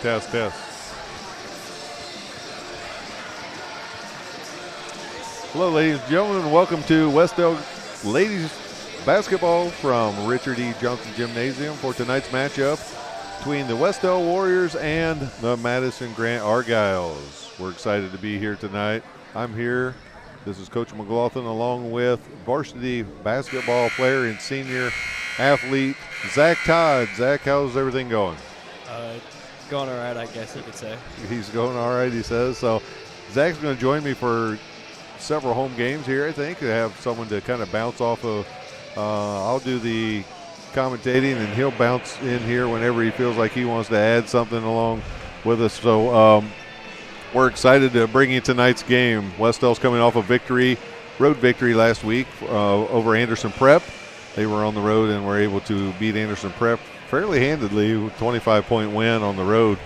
Test. Hello, ladies and gentlemen. Welcome to Wes-Del Ladies Basketball from Richard E. Johnson Gymnasium for tonight's matchup between the Wes-Del Warriors and the Madison Grant Argyles. We're excited to be here tonight. I'm here. This is Coach McLaughlin along with varsity basketball player and senior athlete Zach Todd. Zach, how's everything going? Going all right, I guess you could say. He's going all right, he says. So Zach's going to join me for several home games here, I think, to have someone to kind of bounce off of. I'll do the commentating, and he'll bounce in here whenever he feels like he wants to add something along with us. So we're excited to bring you tonight's game. Wes-Del's coming off a road victory last week over Anderson Prep. They were on the road and were able to beat Anderson Prep fairly handedly, with a 25-point win on the road.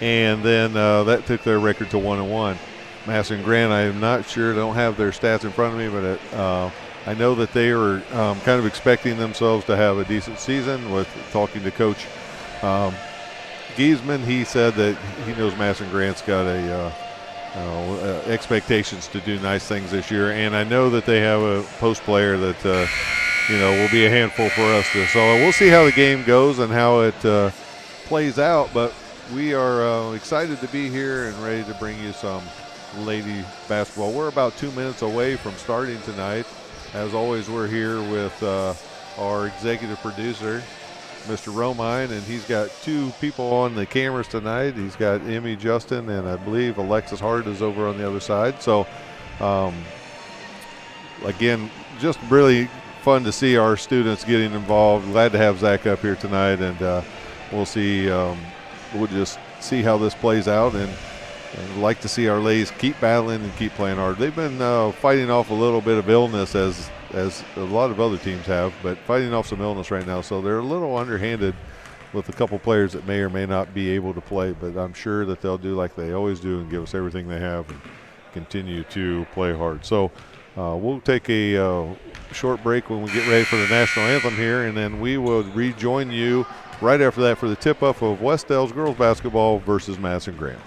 And then that took their record to 1-1. Madison Grant, I am not sure, don't have their stats in front of me, but I know that they were kind of expecting themselves to have a decent season. With talking to Coach Giesman, he said that he knows Madison Grant's got expectations to do nice things this year, and I know that they have a post player that will be a handful for us. So we'll see how the game goes and how it plays out, but we are excited to be here and ready to bring you some lady basketball. We're about 2 minutes away from starting tonight. As always, we're here with our executive producer, Mr. Romine, and he's got two people on the cameras tonight. He's got Emmy Justin, and I believe Alexis Hart is over on the other side. So, again, just really fun to see our students getting involved. Glad to have Zach up here tonight, and we'll see. We'll just see how this plays out, and like to see our ladies keep battling and keep playing hard. They've been fighting off a little bit of illness, as a lot of other teams have, but fighting off some illness right now. So they're a little underhanded with a couple players that may or may not be able to play, but I'm sure that they'll do like they always do and give us everything they have and continue to play hard. So we'll take a short break when we get ready for the national anthem here, and then we will rejoin you right after that for the tip-off of Wes-Del Girls Basketball versus Madison Grant.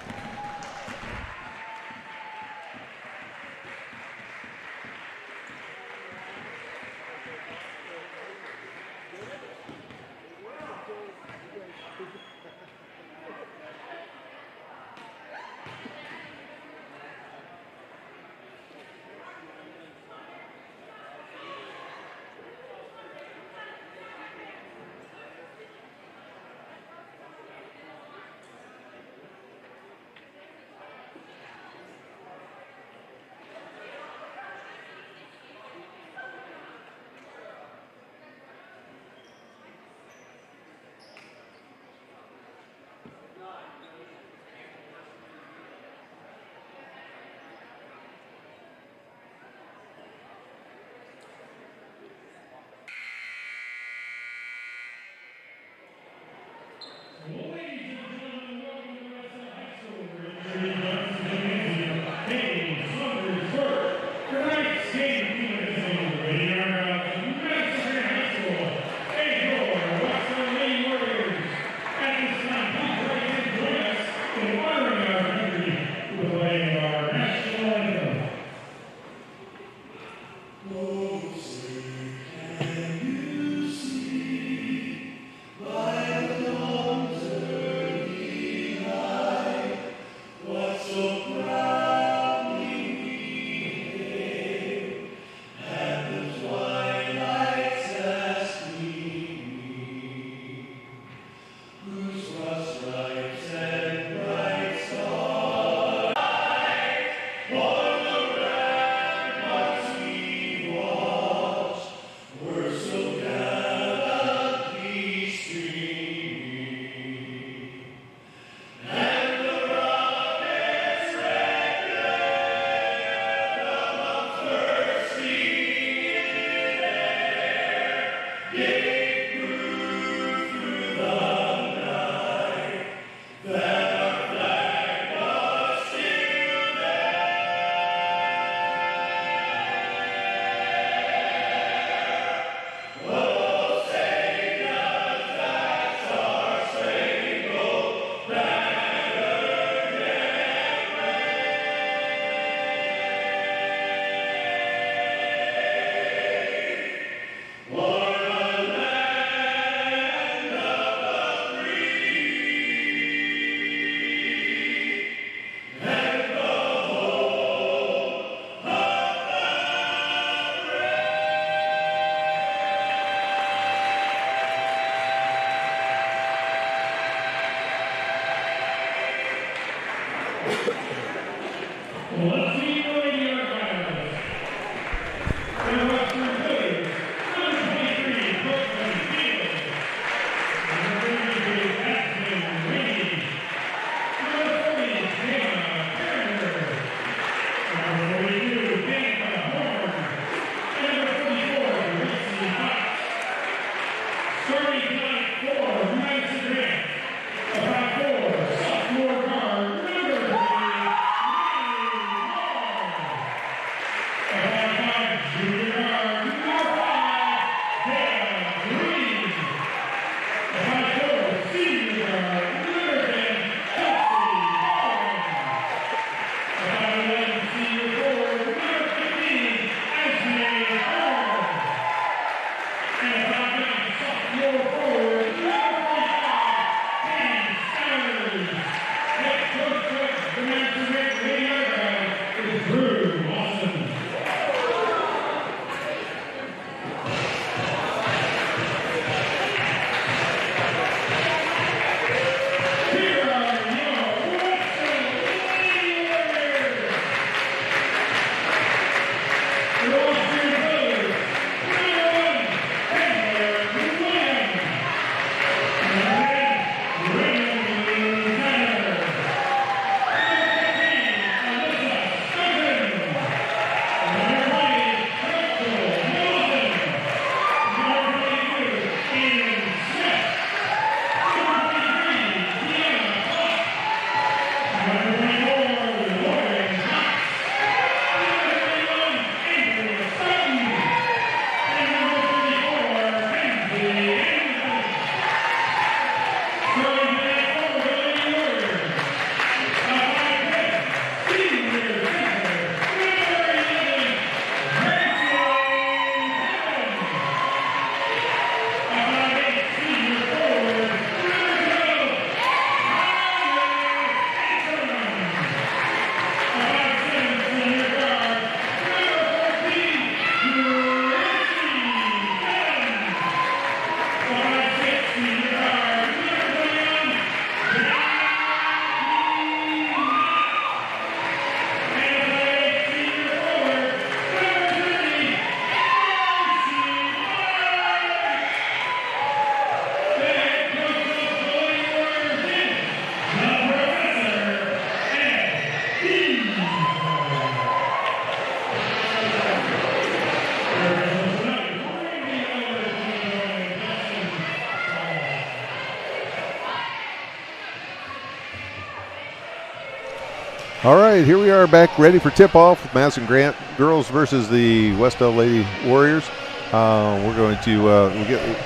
All right, here we are back ready for tip-off. Madison Grant girls versus the Wes-Del Lady Warriors. We're going to we get a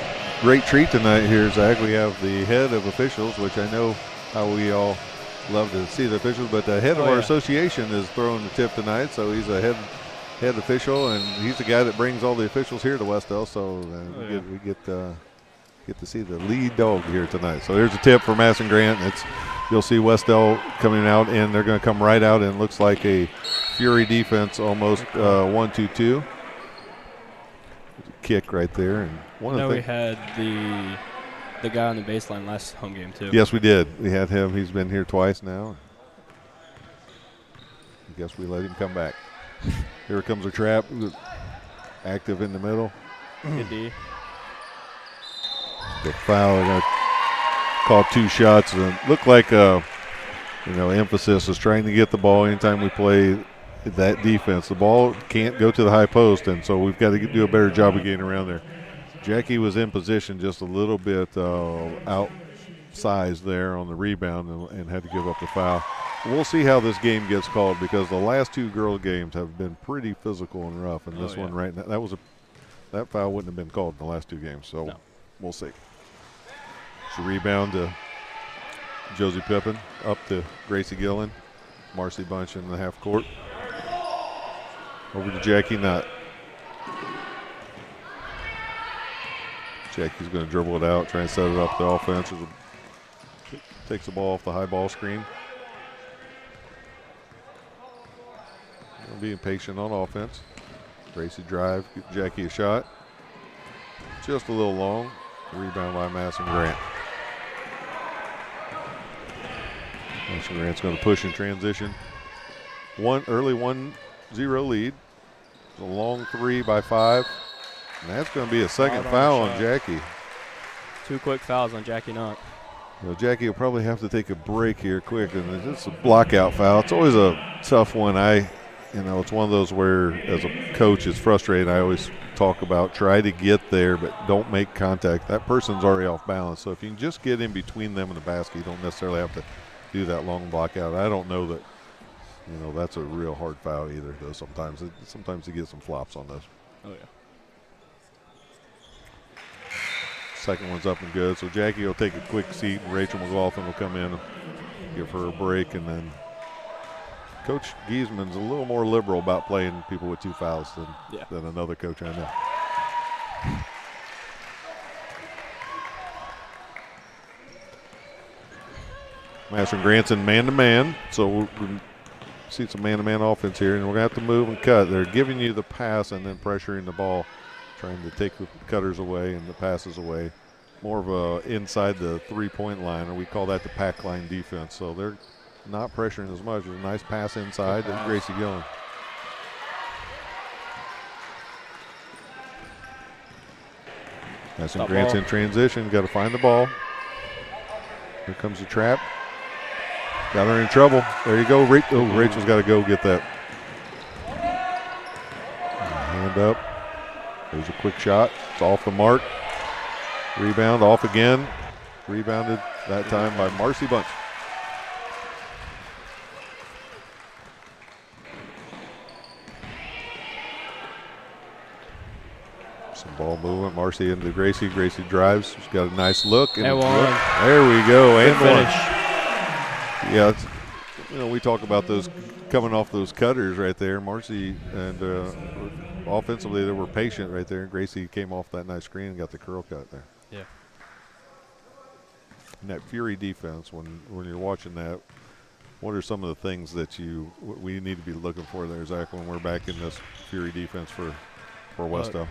great treat tonight here, Zach. We have the head of officials, which I know how we all love to see the officials, but the head of our association is throwing the tip tonight, so he's a head official, and he's the guy that brings all the officials here to Wes-Del, so we get to see the lead dog here tonight. So there's a tip for Madison Grant. You'll see Wes-Del coming out, and they're going to come right out, and it looks like a Fury defense, almost 1-2-2. Kick right there. And we had the guy on the baseline last home game too. Yes, we did. We had him. He's been here twice now. I guess we let him come back. Here comes a trap. Active in the middle. Indeed. The foul. They're going to call 2 shots. And looked like emphasis is trying to get the ball anytime we play that defense. The ball can't go to the high post, and so we've got to do a better job of getting around there. Jackie was in position just a little bit outsized there on the rebound and had to give up the foul. We'll see how this game gets called, because the last 2 girl games have been pretty physical and rough, and this one right now, that foul wouldn't have been called in the last 2 games, so we'll see. It's a rebound to Josie Pippin, up to Gracie Gillen, Marcy Bunch in the half court. Over to Jackie Nutt. Jackie's going to dribble it out, try and set it up the offense. Takes the ball off the high ball screen. Being patient on offense. Gracie drive, get Jackie a shot. Just a little long. Rebound by Madison Grant. Madison Grant's going to push in transition. Early 1-0 lead. A long 3 by 5. And that's going to be a second foul on Jackie. 2 quick fouls on Jackie Knott. Jackie will probably have to take a break here quick, and it's a blockout foul. It's always a tough one. It's one of those where, as a coach, it's frustrating. I always talk about try to get there, but don't make contact. That person's already off balance. So if you can just get in between them and the basket, you don't necessarily have to do that long blockout. I don't know that, that's a real hard foul either, though. Sometimes you get some flops on those. Oh, yeah. Second one's up and good. So Jackie will take a quick seat, and Rachel McLaughlin will come in and give her a break. And then Coach Giesman's a little more liberal about playing people with 2 fouls than another coach I know. Madison Grant's in man-to-man, so we'll see some man-to-man offense here, and we're going to have to move and cut. They're giving you the pass and then pressuring the ball, trying to take the cutters away and the passes away. More of a inside the 3-point line, or we call that the pack line defense. So they're not pressuring as much. There's a nice pass inside to Gracie Gillen. Madison Grant's in transition. Got to find the ball. Here comes the trap. Got her in trouble. There you go. Rachel's got to go get that. Hand up. There's a quick shot. It's off the mark. Rebound off again. Rebounded that time by Marcy Bunch. Some ball movement. Marcy into Gracie. Gracie drives. She's got a nice look. And one. There we go. And finish. Yeah, we talk about those coming off those cutters right there. Marcy and offensively they were patient right there. Gracie came off that nice screen and got the curl cut there. Yeah. And that Fury defense, when you're watching that, what are some of the things that we need to be looking for there, Zach, when we're back in this Fury defense for Wes-Del?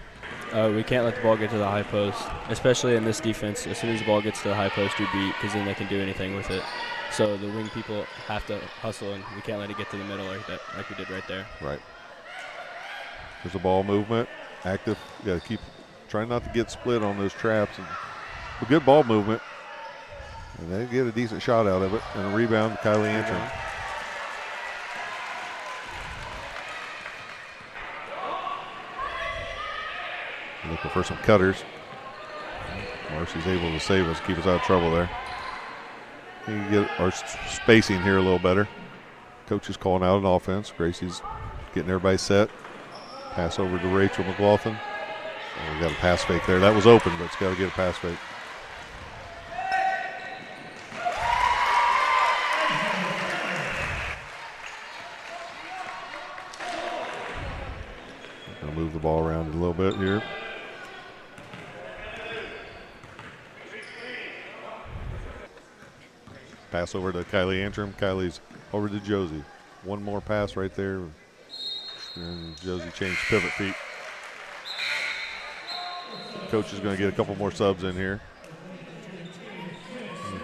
We can't let the ball get to the high post, especially in this defense. As soon as the ball gets to the high post, you beat, because then they can do anything with it. So the wing people have to hustle, and we can't let it get to the middle like we did right there. Right. There's a ball movement, active. You got to keep trying not to get split on those traps. And a good ball movement, and they get a decent shot out of it. And a rebound, Kylie Antrim. Looking for some cutters. Marcy's able to save us, keep us out of trouble there. We can get our spacing here a little better. Coach is calling out an offense. Gracie's getting everybody set. Pass over to Rachel McLaughlin. Oh, we got a pass fake there. That was open, but it's got to get a pass fake. Gonna move the ball around a little bit here. Pass over to Kylie Antrim. Kylie's over to Josie. One more pass right there. And Josie changed pivot feet. Coach is going to get a couple more subs in here.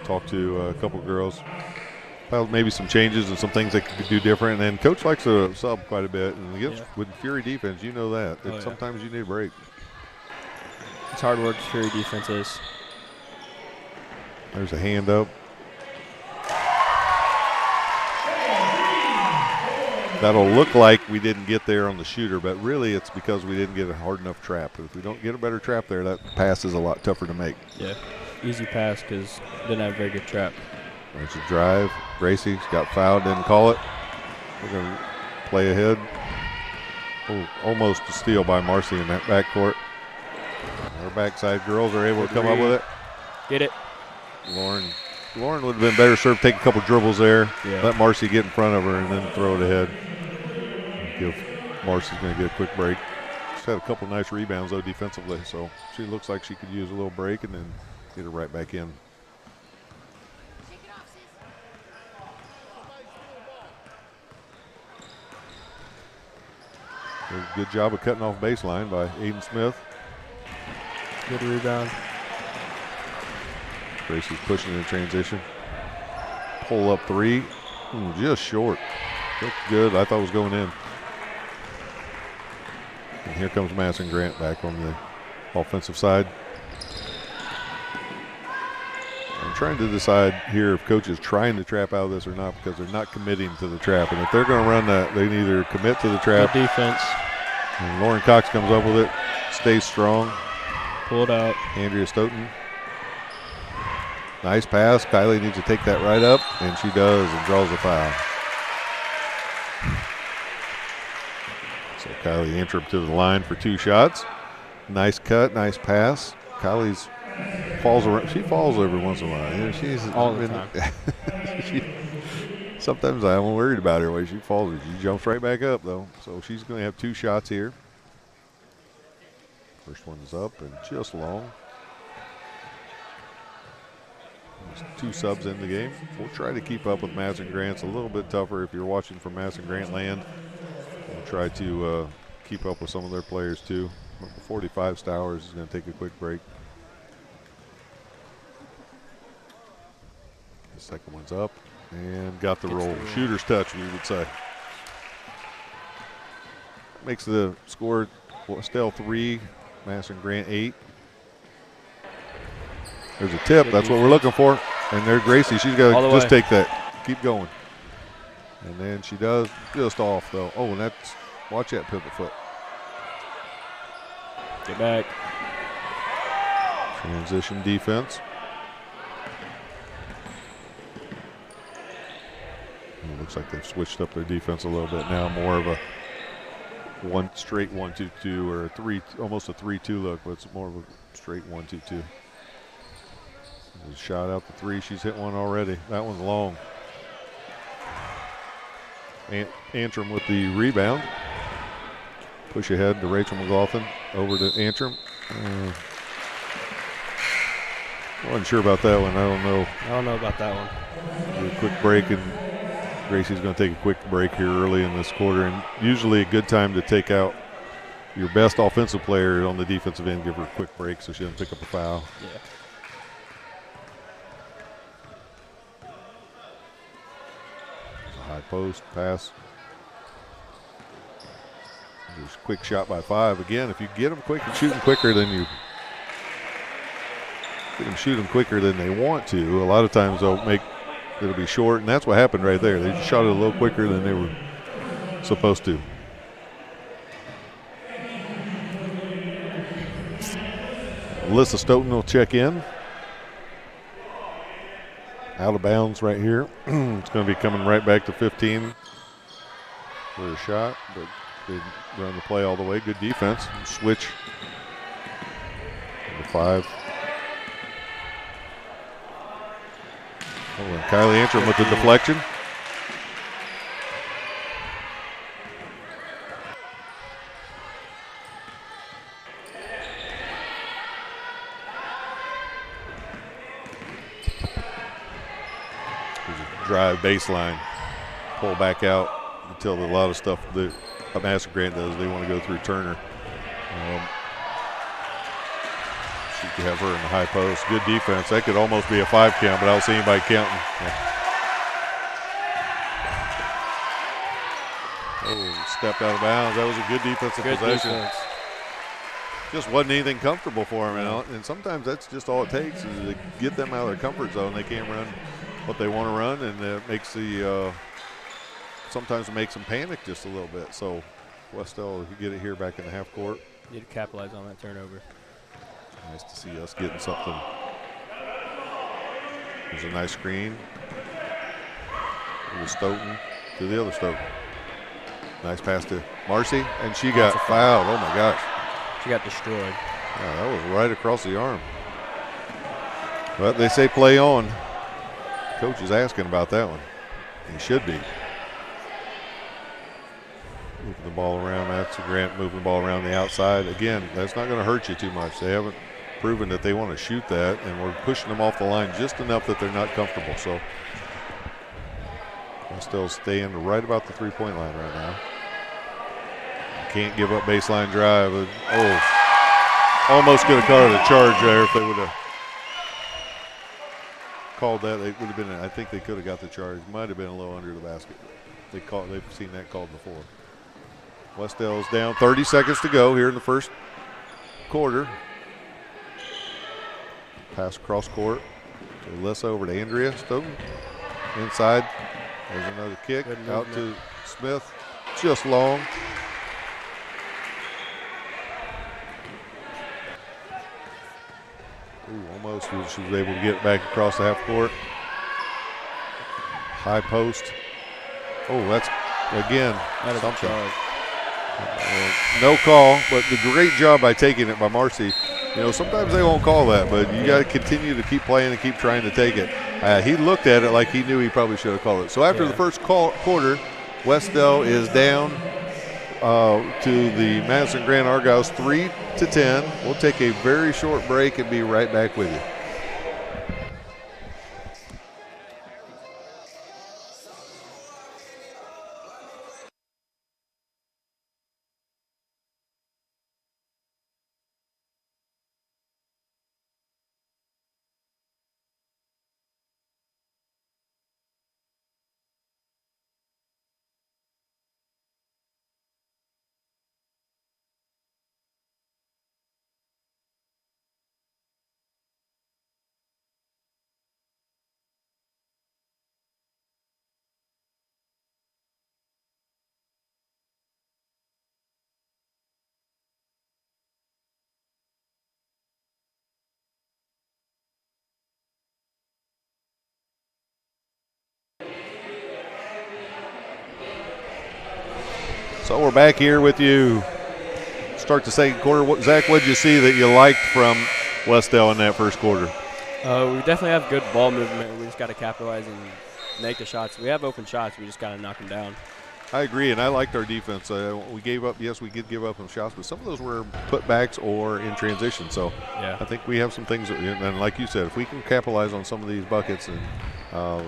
Talk to a couple girls about maybe some changes and some things they could do different. And then Coach likes to sub quite a bit. And with Fury defense, you know that. Sometimes you need a break. It's hard work Fury defense is. There's a hand up. That'll look like we didn't get there on the shooter, but really it's because we didn't get a hard enough trap. If we don't get a better trap there, that pass is a lot tougher to make. Yeah, easy pass because didn't have a very good trap. There's a drive. Gracie's got fouled, didn't call it. We're going to play ahead. Oh, almost a steal by Marcy in that backcourt. Our backside girls are able to come up with it. Get it. Lauren would have been better served, take a couple dribbles there, yeah. Let Marcy get in front of her, and then throw it ahead. Marcy's going to get a quick break. She's had a couple nice rebounds, though, defensively, so she looks like she could use a little break and then get her right back in. Good job of cutting off baseline by Aiden Smith. Good rebound. Gracie's pushing in transition. pull-up three. Just short. Looked good. I thought it was going in. And here comes Madison Grant back on the offensive side. I'm trying to decide here if coach is trying to trap out of this or not, because they're not committing to the trap. And if they're going to run that, they either commit to the trap. Good defense. And Lauren Cox comes up with it, stays strong. Pulled out. Andrea Stoughton. Nice pass. Kylie needs to take that right up, and she does and draws a foul. So Kylie Antrim to the line for 2 shots. Nice cut, nice pass. Kylie's falls around. She falls every once in a while. You know, she's all the time. Sometimes I'm worried about her when she falls. She jumps right back up though. So she's going to have 2 shots here. First one's up and just long. There's 2 subs in the game. We'll try to keep up with Madison Grant. It's a little bit tougher if you're watching from Madison Grant land. We'll try to keep up with some of their players too. 45 Stowers is going to take a quick break. The second one's up and got the roll. Shooter's touch, we would say. Makes the score Wes-Del 3, Madison Grant 8. There's a tip. That's what we're looking for. And there, Gracie, she's got to just take that. Keep going. And then she does just off, though. Oh, and that's, watch that pivot foot. Get back. Transition defense. It looks like they've switched up their defense a little bit now. More of a straight 1-2-2 or a 3, almost a 3-2 look, but it's more of a straight 1-2-2. Shot out the 3. She's hit one already. That one's long. Antrim with the rebound. Push ahead to Rachel McLaughlin. Over to Antrim. I wasn't sure about that one. I don't know about that one. Do a quick break, and Gracie's going to take a quick break here early in this quarter. And usually a good time to take out your best offensive player on the defensive end, give her a quick break so she doesn't pick up a foul. Yeah. High post pass. Just quick shot by 5. Again, if you get them quick and shoot them quicker than you shoot them quicker than they want to, a lot of times it'll be short, and that's what happened right there. They just shot it a little quicker than they were supposed to. Alyssa Stoughton will check in. Out of bounds right here. It's going to be coming right back to 15 for a shot, but they run the play all the way. Good defense. Switch to 5. Oh, and Kylie Antrim with the deflection. Drive baseline, pull back out until a lot of stuff that Madison Grant does. They want to go through Turner. She could have her in the high post. Good defense. That could almost be a 5 count, but I don't see anybody counting. Yeah. Oh, stepped out of bounds. That was a good defensive possession. Defense. Just wasn't anything comfortable for them, and sometimes that's just all it takes is to get them out of their comfort zone. They can't run what they want to run, and it makes sometimes it makes them panic just a little bit. So Wes-Del, you get it here back in the half court. Need to capitalize on that turnover. Nice to see us getting something. There's a nice screen. It was Stoughton to the other Stoughton. Nice pass to Marcy, and she got fouled. Oh my gosh. She got destroyed. Yeah, that was right across the arm. But they say play on. Coach is asking about that one. He should be. Moving the ball around. Madison Grant moving the ball around the outside. Again, that's not going to hurt you too much. They haven't proven that they want to shoot that, and we're pushing them off the line just enough that they're not comfortable. So they're still staying right about the three-point line right now. Can't give up baseline drive. Oh, almost could have caught a charge there if they would have called that, it would have been. I think they could have got the charge. Might have been a little under the basket. They've seen that called before. Wes-Del's down. 30 seconds to go here in the first quarter. Pass across court. To Lissa over to Andrea Stoughton. Inside. There's another kick out to Smith. Just long. Ooh, almost. She was able to get back across the half court. High post. Oh, that's again something. No call, but the great job by taking it by Marcy. You know, sometimes they won't call that, but you got to continue to keep playing and keep trying to take it. He looked at it like he knew he probably should have called it. So after the first quarter, Wes-Del is down to the Madison Grant Argyles 3-10. We'll take a very short break and be right back with you. So we're back here with you. Start the second quarter. Zach, what did you see that you liked from Wes-Del in that first quarter? We definitely have good ball movement. We just got to capitalize and make the shots. We have open shots. We just got to knock them down. I agree, and I liked our defense. We gave up. Yes, we did give up some shots, but some of those were putbacks or in transition. So I think we have some things. And like you said, if we can capitalize on some of these buckets, and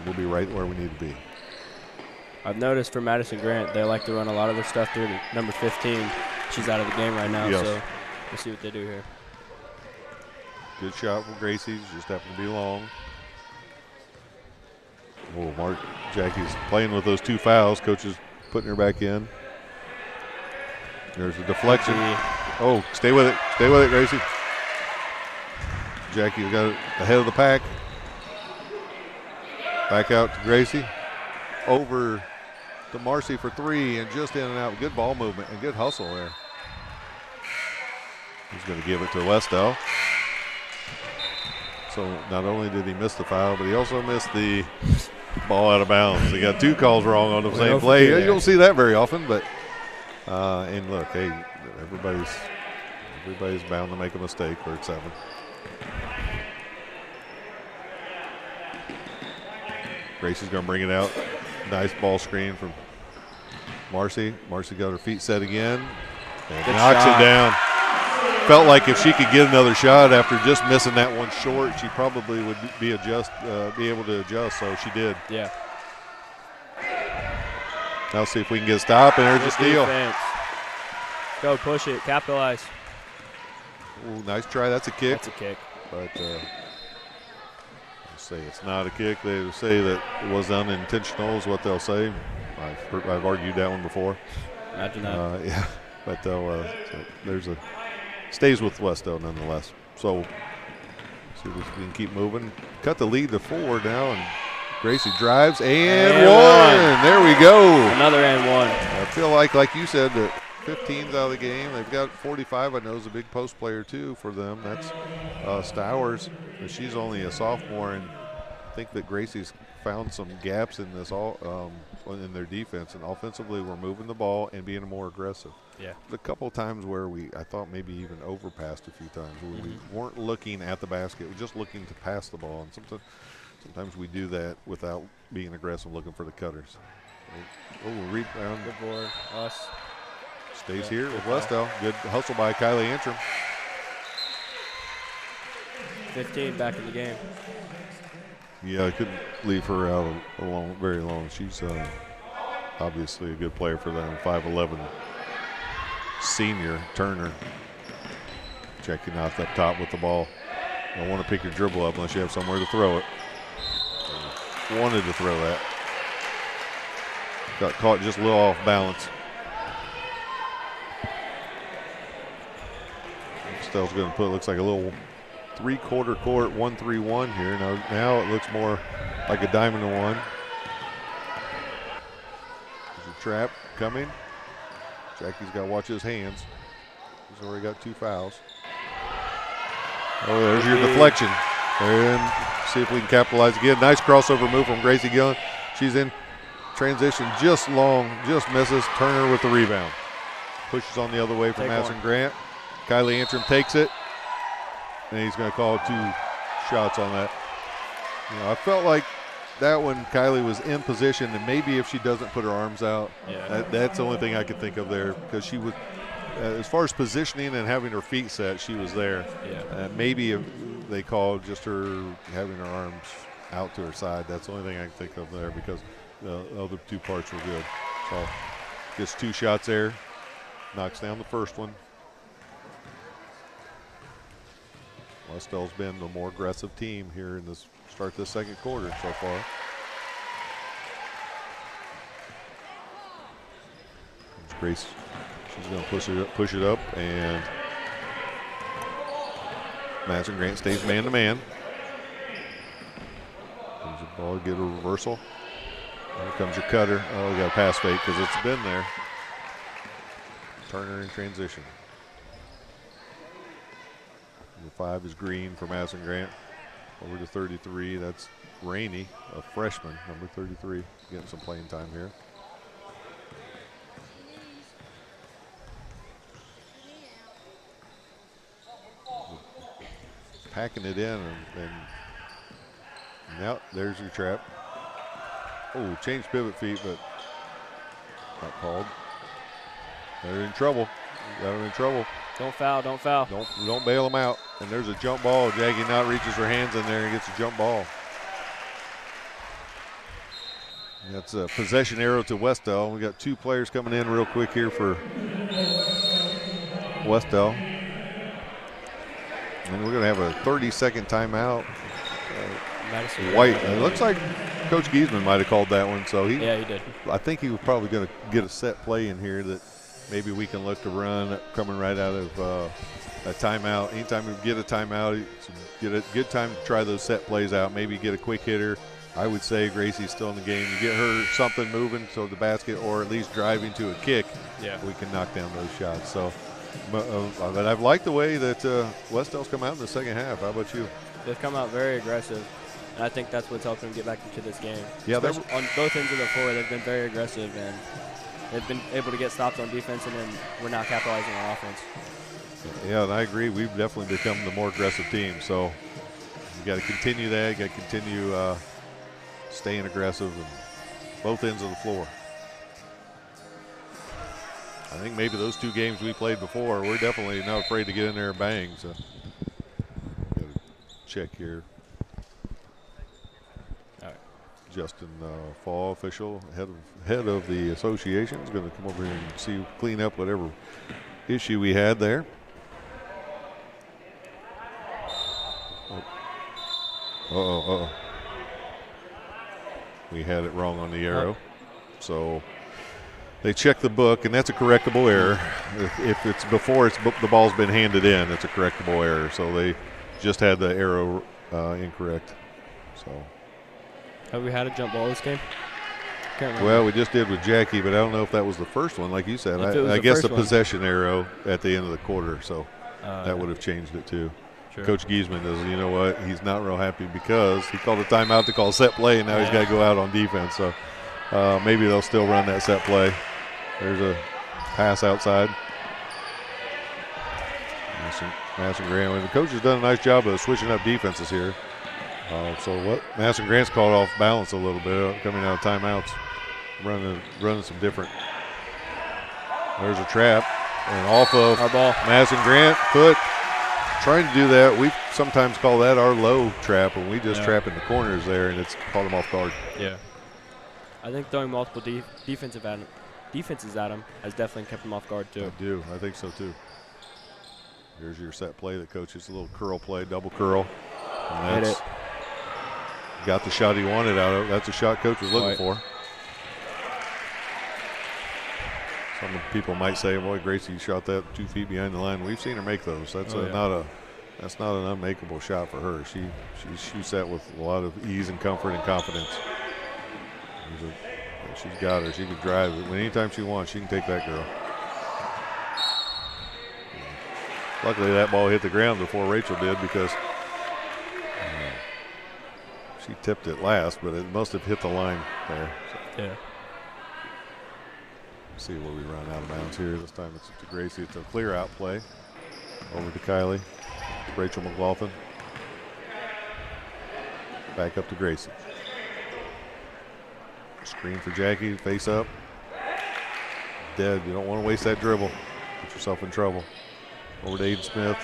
we'll be right where we need to be. I've noticed for Madison Grant, they like to run a lot of their stuff through number 15. She's out of the game right now, so we'll see what they do here. Good shot from Gracie's, just happened to be long. Oh, Jackie's playing with those two fouls. Coach is putting her back in. There's a deflection. Oh, stay with it. Stay with it, Gracie. Jackie's got it ahead of the pack. Back out to Gracie. Over to Marcy for three, and just in and out. Good ball movement and good hustle there. He's going to give it to Wes-Del. So not only did he miss the foul, but he also missed the ball out of bounds. He got two calls wrong on the same play. You don't see that very often, but and look, hey, everybody's bound to make a mistake. We're at 7. Gracie's going to bring it out. Nice ball screen from Marcy. Marcy got her feet set again and knocks it down. Felt like if she could get another shot after just missing that one short, she probably would be able to adjust. So she did. Yeah. Now see if we can get a stop, and there's a steal. Defense. Go push it, capitalize. Ooh, nice try. That's a kick. That's a kick. But say it's not a kick. They say that it was unintentional is what they'll say. I've argued that one before. Imagine that. Yeah, but so there's a stays with Wes-Del nonetheless. So see if we can keep moving. Cut the lead to 4 now, and Gracie drives and one. There we go. Another and one. I feel like you said, that 15's out of the game. They've got 45. I know is a big post player too for them. That's Stowers. She's only a sophomore, and I think that Gracie's found some gaps in this in their defense, and offensively we're moving the ball and being more aggressive. Yeah. A couple of times where I thought maybe even overpassed a few times where we weren't looking at the basket, we're just looking to pass the ball, and sometimes we do that without being aggressive, looking for the cutters. Oh, rebound. Good board. Us. Stays here with Wes-Del. Good hustle by Kylie Antrim. 15 back in the game. Yeah, I couldn't leave her out alone very long. She's obviously a good player for them. 5'11" senior Turner. Checking out up top with the ball. Don't want to pick your dribble up unless you have somewhere to throw it. wanted to throw that. Got caught just a little off balance. Wes-Del's going to put, looks like a little 3/4 court 1-3-1 here. Now it looks more like a diamond to one. There's a trap coming. Jackie's got to watch his hands. He's already got 2 fouls. Oh, there's your deflection. And see if we can capitalize again. Nice crossover move from Gracie Gillen. She's in transition just long, just misses. Turner with the rebound. Pushes on the other way from Madison Grant. Kylie Antrim takes it. And he's going to call 2 shots on that. I felt like that one, Kylie was in position, and maybe if she doesn't put her arms out, that's the only thing I could think of there, because she was, as far as positioning and having her feet set, she was there. Yeah. Maybe if they called just her having her arms out to her side. That's the only thing I can think of there, because the other 2 parts were good. So gets 2 shots there, knocks down the first one. Wes-Del's been the more aggressive team here in this start this second quarter so far. There's Grace. She's going to push it up, and Madison Grant stays man-to-man. Comes the ball, get a reversal. Here comes your cutter. Oh, we got a pass fake because it's been there. Turner in transition. Number 5 is Green for Madison Grant. Over to 33. That's Rainey, a freshman, number 33, getting some playing time here. Packing it in, and now there's your trap. Oh, changed pivot feet, but not called. They're in trouble. Got them in trouble. Don't foul, don't foul. Don't bail them out. And there's a jump ball. Jackie now reaches her hands in there and gets a jump ball. And that's a possession arrow to Wes-Del. We got 2 players coming in real quick here for Wes-Del. And we're going to have a 30-second timeout. White. It looks like Coach Giesman might have called that one. So he did. I think he was probably going to get a set play in here that maybe we can look to run coming right out of a timeout. Anytime we get a timeout, get a good time to try those set plays out. Maybe get a quick hitter. I would say Gracie's still in the game. You get her something moving to the basket, or at least driving to a kick. Yeah, we can knock down those shots. So, but I've liked the way that Wes-Del's come out in the second half. How about you? They've come out very aggressive, and I think that's what's helping them get back into this game. Yeah, on both ends of the floor, they've been very aggressive, and they've been able to get stops on defense, and then we're not capitalizing on offense. Yeah, and I agree. We've definitely become the more aggressive team. So you got to continue that. You got to continue staying aggressive on both ends of the floor. I think maybe those 2 games we played before, we're definitely not afraid to get in there and bang. So got to check here. All right. Justin Fall, official, head of the association, is going to come over here and clean up whatever issue we had there. Uh-oh. We had it wrong on the arrow. So they check the book, and that's a correctable error. If it's before the ball's been handed in, it's a correctable error. So they just had the arrow incorrect. So have we had a jump ball this game? Well, we just did with Jackie, but I don't know if that was the first one, like you said. I guess the possession arrow at the end of the quarter, so that would have changed it too. Sure. Coach Giesman does, you know what, he's not real happy because he called a timeout to call set play, and now he's got to go out on defense. So maybe they'll still run that set play. There's a pass outside. Madison Grant. The coach has done a nice job of switching up defenses here. Madison Grant's caught off balance a little bit coming out of timeouts, running some different. There's a trap, and off of our ball. Madison Grant foot. Trying to do that, we sometimes call that our low trap, and we just trap in the corners there, and it's caught them off guard. Yeah. I think throwing multiple defenses at him has definitely kept him off guard too. I think so too. Here's your set play that coaches, a little curl play, double curl. And got the shot he wanted out of it. That's a shot coach was looking for. Some people might say, "Boy, Gracie shot that 2 feet behind the line." We've seen her make those. That's that's not an unmakeable shot for her. She shoots that with a lot of ease and comfort and confidence. She's got her. She can drive it. Anytime she wants, she can take that girl. Luckily, that ball hit the ground before Rachel did because she tipped it last, but it must have hit the line there. So. Yeah. See where we run out of bounds here. This time it's to Gracie. It's a clear out play. Over to Kylie. Rachel McLaughlin. Back up to Gracie. Screen for Jackie. Face up. Dead. You don't want to waste that dribble. Get yourself in trouble. Over to Aiden Smith.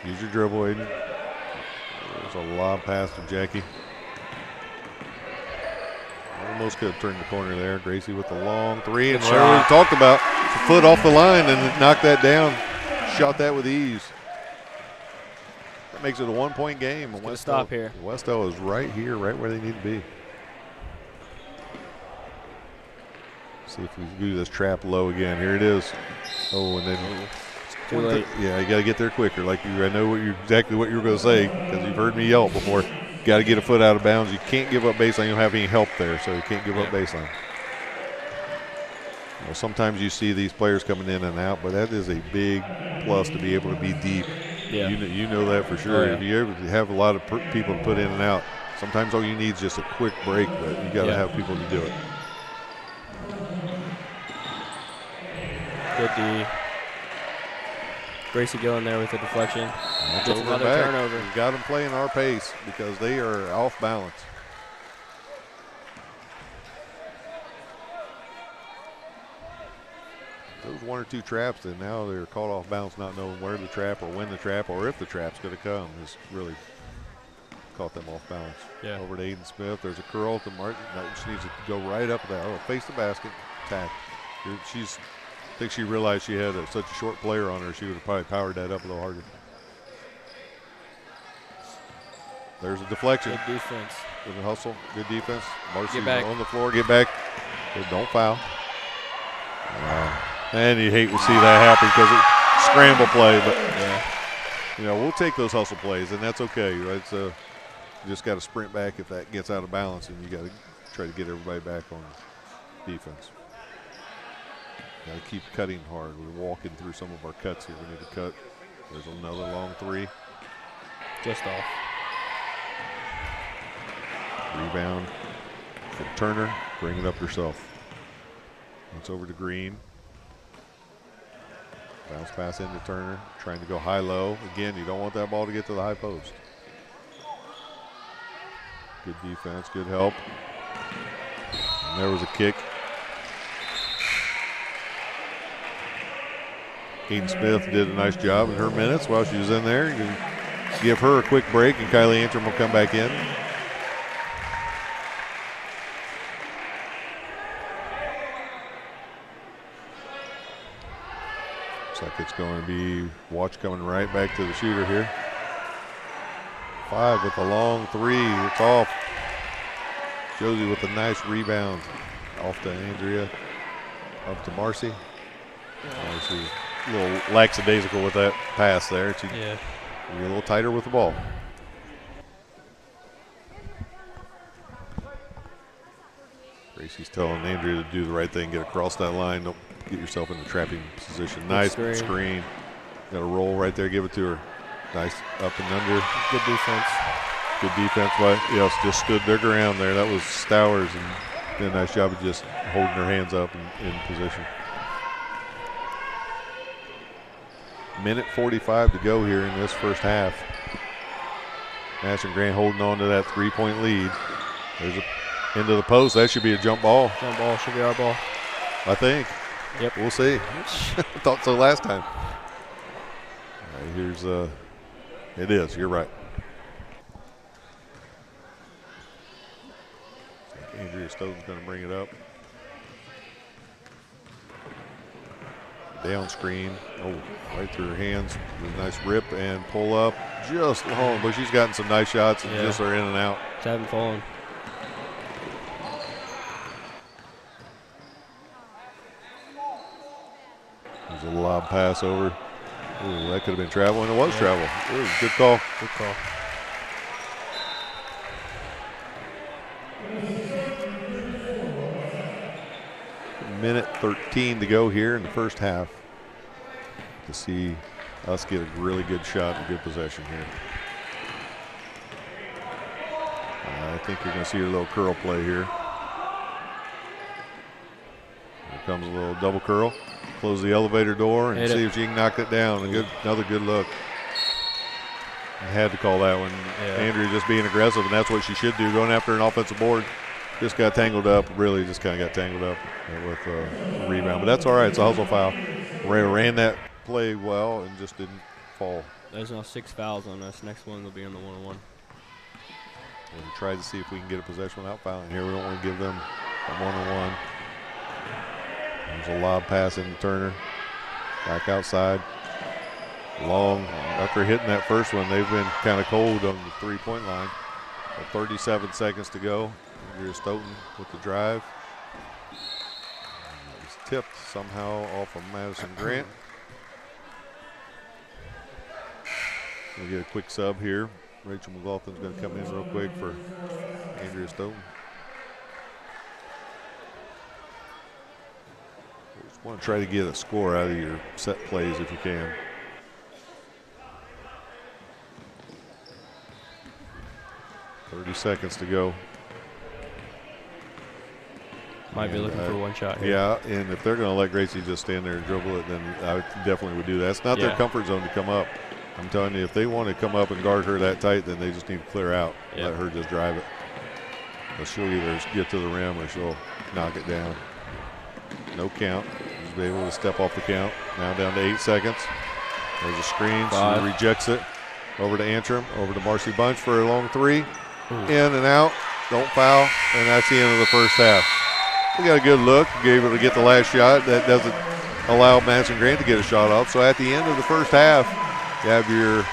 Use your dribble, Aiden. There's a lob pass to Jackie. Almost could have turned the corner there. Gracie with the long three. And where we talked about, the foot off the line and knocked that down. Shot that with ease. That makes it a 1-point game. Let's stop here. Wes-Del is right here, right where they need to be. See if we can do this trap low again. Here it is. Oh, and then too late. Yeah, you got to get there quicker. Like I know exactly what you were going to say because you've heard me yell before. Got to get a foot out of bounds. You can't give up baseline. You don't have any help there, so you can't give up baseline. Well, sometimes you see these players coming in and out, but that is a big plus to be able to be deep. Yeah. You know that for sure. If you have a lot of people to put in and out, sometimes all you need is just a quick break, but you got to have people to do it. Good D. Gracie Gill in there with the deflection. Gets another turnover. We've got them playing our pace because they are off balance. Those 1 or 2 traps, and now they're caught off balance, not knowing where the trap or when the trap or if the trap's going to come, has really caught them off balance. Yeah. Over to Aiden Smith. There's a curl to Martin. No, she needs to go right up there. Oh, face the basket. Attack. I think she realized she had such a short player on her, she would have probably powered that up a little harder. There's a deflection. Good defense. Good hustle. Good defense. Marcy on the floor. Get back. Don't foul. And you hate to see that happen because it's scramble play, but we'll take those hustle plays, and that's okay. Right? You just got to sprint back if that gets out of balance, and you got to try to get everybody back on defense. Got to keep cutting hard. We're walking through some of our cuts here. We need to cut. There's another long three. Just off. Rebound from Turner. Bring it up yourself. It's over to Green. Bounce pass into Turner. Trying to go high-low. Again, you don't want that ball to get to the high post. Good defense. Good help. And there was a kick. Aiden Smith did a nice job in her minutes while she was in there. You can give her a quick break, and Kylie Antrim will come back in. Looks like it's going to be Watch coming right back to the shooter here. 5 with a long three. It's off. Josie with a nice rebound. Off to Andrea. Up to Marcy. Marcy a little lackadaisical with that pass there. You're a little tighter with the ball. Gracie's telling Andrea to do the right thing, get across that line. Don't get yourself in the trapping position. Nice screen. Got a roll right there. Give it to her. Nice up and under. Good defense. Good defense. But yes, just stood their ground there. That was Stowers, and did a nice job of just holding her hands up in position. Minute 45 to go here in this first half. Madison Grant holding on to that 3-point lead. There's a into the post. That should be a jump ball. Jump ball should be our ball. I think. Yep. We'll see. Thought so last time. All right, here's it is. You're right. Andrea Stone's going to bring it up. down screen. Oh, right through her hands. A nice rip and pull up. Just long, but she's gotten some nice shots and just are in and out. Just haven't fallen. There's a lob pass over. Ooh, that could have been travel, and it was travel. Ooh, good call. Good call. Minute 13 to go here in the first half to see us get a really good shot and good possession here. I think you're going to see a little curl play here. Here comes a little double curl. Close the elevator door and see if she can knock it down. Another good look. I had to call that one. Andrea just being aggressive, and that's what she should do, going after an offensive board. Just got tangled up, really just kind of got tangled up with a rebound. But that's all right. It's a hustle foul. Ray ran that play well and just didn't fall. There's now 6 fouls on us. Next one will be on the 1-on-1. And try to see if we can get a possession without fouling. Here we don't want to give them a 1-on-1. There's a lob pass into Turner. Back outside. Long. After hitting that first one, they've been kind of cold on the three-point line. 37 seconds to go. Andrea Stoughton with the drive. It's tipped somehow off of Madison Grant. We'll get a quick sub here. Rachel McLaughlin's going to come in real quick for Andrea Stoughton. Just want to try to get a score out of your set plays if you can. .30 seconds to go. Might be looking for one shot here. Yeah, and if they're going to let Gracie just stand there and dribble it, then I definitely would do that. It's not their comfort zone to come up. I'm telling you, if they want to come up and guard her that tight, then they just need to clear out. Let her just drive it. But she'll either get to the rim or she'll knock it down. No count. She's been able to step off the count. Now down to 8 seconds. There's a screen. She rejects it. Over to Antrim. Over to Marcy Bunch for a long three. In and out. Don't foul. And that's the end of the first half. We got a good look. Able to get the last shot. That doesn't allow Madison Grant to get a shot off. So at the end of the first half, you have your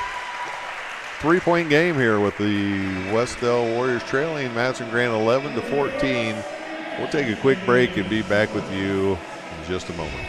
three-point game here with the Wes-Del Warriors trailing Madison Grant 11-14. We'll take a quick break and be back with you in just a moment.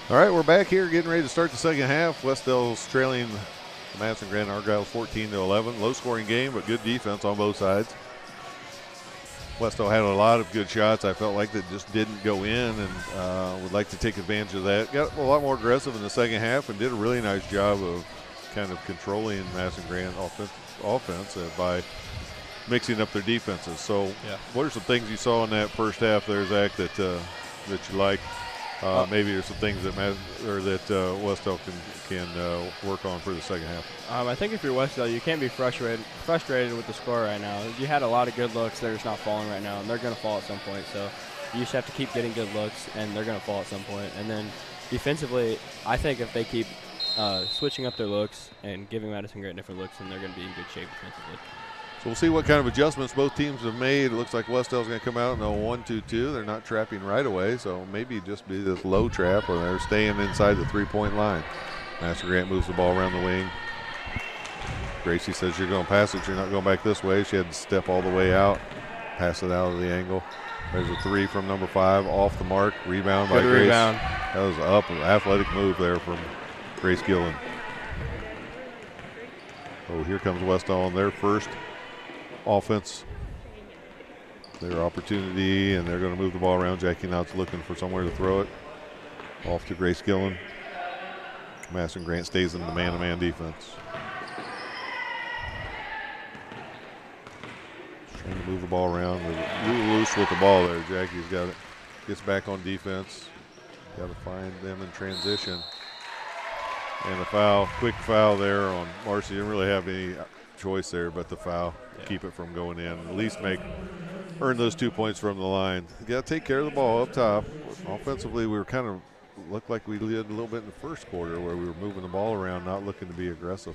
All right, we're back here getting ready to start the second half. Wes-Del's trailing Madison Grant Argyle 14-11. Low-scoring game, but good defense on both sides. Wes-Del had a lot of good shots, I felt like, that just didn't go in, and would like to take advantage of that. Got a lot more aggressive in the second half and did a really nice job of kind of controlling Madison Grant offense by mixing up their defenses. So what are some things you saw in that first half there, Zach, that you like? Maybe there's some things that Wes-Del can work on for the second half. I think if you're Wes-Del, you can't be frustrated with the score right now. You had a lot of good looks. They're just not falling right now, and they're going to fall at some point. So you just have to keep getting good looks, and they're going to fall at some point. And then defensively, I think if they keep switching up their looks and giving Madison Grant different looks, then they're going to be in good shape defensively. So we'll see what kind of adjustments both teams have made. It looks like Wes-Del's going to come out in a 1-2-2. They're not trapping right away, so maybe just be this low trap, or they're staying inside the three-point line. Madison Grant moves the ball around the wing. Gracie says, you're going to pass it. You're not going back this way. She had to step all the way out, pass it out of the angle. There's a three from number 5, off the mark. Rebound by Grace. Rebound. That was an athletic move there from Grace Gillen. Oh, here comes Wes-Del on their first offense. Their opportunity, and they're going to move the ball around. Jackie Knott's looking for somewhere to throw it. Off to Grace Gillen. Madison Grant stays in the man-to-man defense. Trying to move the ball around. They're loose with the ball there. Jackie's got it. Gets back on defense. Got to find them in transition. And a foul, quick foul there on Marcy. Didn't really have any choice there but the foul. Keep it from going in. At least earn those 2 points from the line. You got to take care of the ball up top. Offensively, we were kind of looked like we did a little bit in the first quarter, where we were moving the ball around, not looking to be aggressive.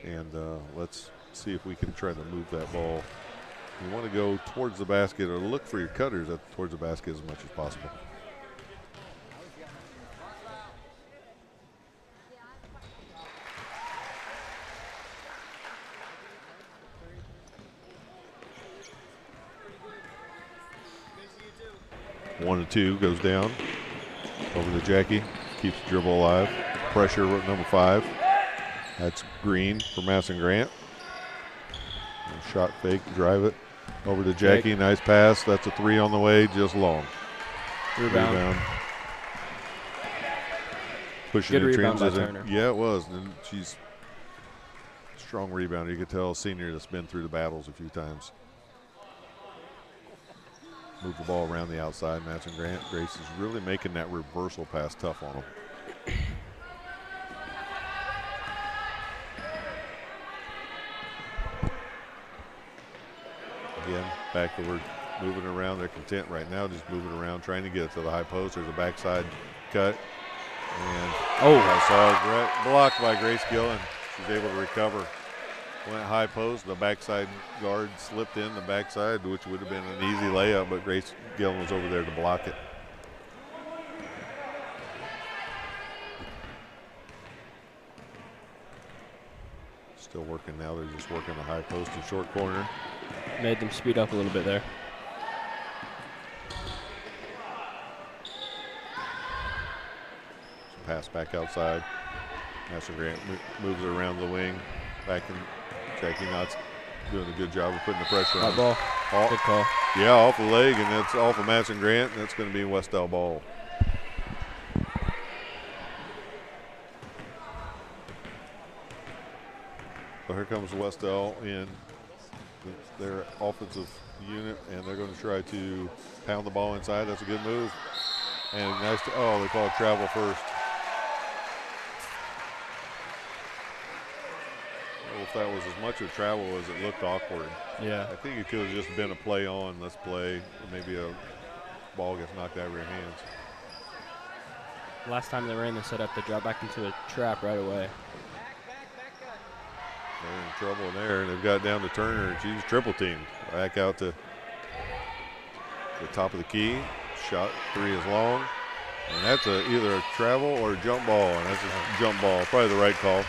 And let's see if we can try to move that ball. You want to go towards the basket, or look for your cutters towards the basket as much as possible. One and two goes down. Over to Jackie. Keeps the dribble alive. Pressure with number 5. That's Green for Madison Grant. Shot fake, drive it. Over to Jackie. Nice pass. That's a 3 on the way, just long. Rebound. Pushing in transition. Yeah, it was. And she's a strong rebounder. You could tell a senior that's been through the battles a few times. Move the ball around the outside. Madison Grant. Grace is really making that reversal pass tough on them. Again, backward, moving around. They're content right now, just moving around, trying to get it to the high post. There's a backside cut. And I saw it blocked by Grace Gillen. She's able to recover. Went high post, the backside guard slipped in the backside, which would have been an easy layup, but Grace Gillen was over there to block it. Still working now. They're just working the high post and short corner. Made them speed up a little bit there. Pass back outside. Madison Grant moves it around the wing. Back in. Jackie Knott's doing a good job of putting the pressure on. Ball. Good call. Yeah, off the leg, and that's off of Madison Grant. And that's going to be Wes-Del ball. So here comes Wes-Del in their offensive unit, and they're going to try to pound the ball inside. That's a good move. And nice they call it travel first. If that was as much of travel as it looked awkward. Yeah. I think it could have just been a play on, let's play. Maybe a ball gets knocked out of your hands. Last time they ran the setup, they dropped back into a trap right away. They're in trouble there, and they've got down to Turner, and she's triple teamed. Back out to the top of the key. Shot 3 is long. And that's either a travel or a jump ball, and that's a jump ball. Probably the right call.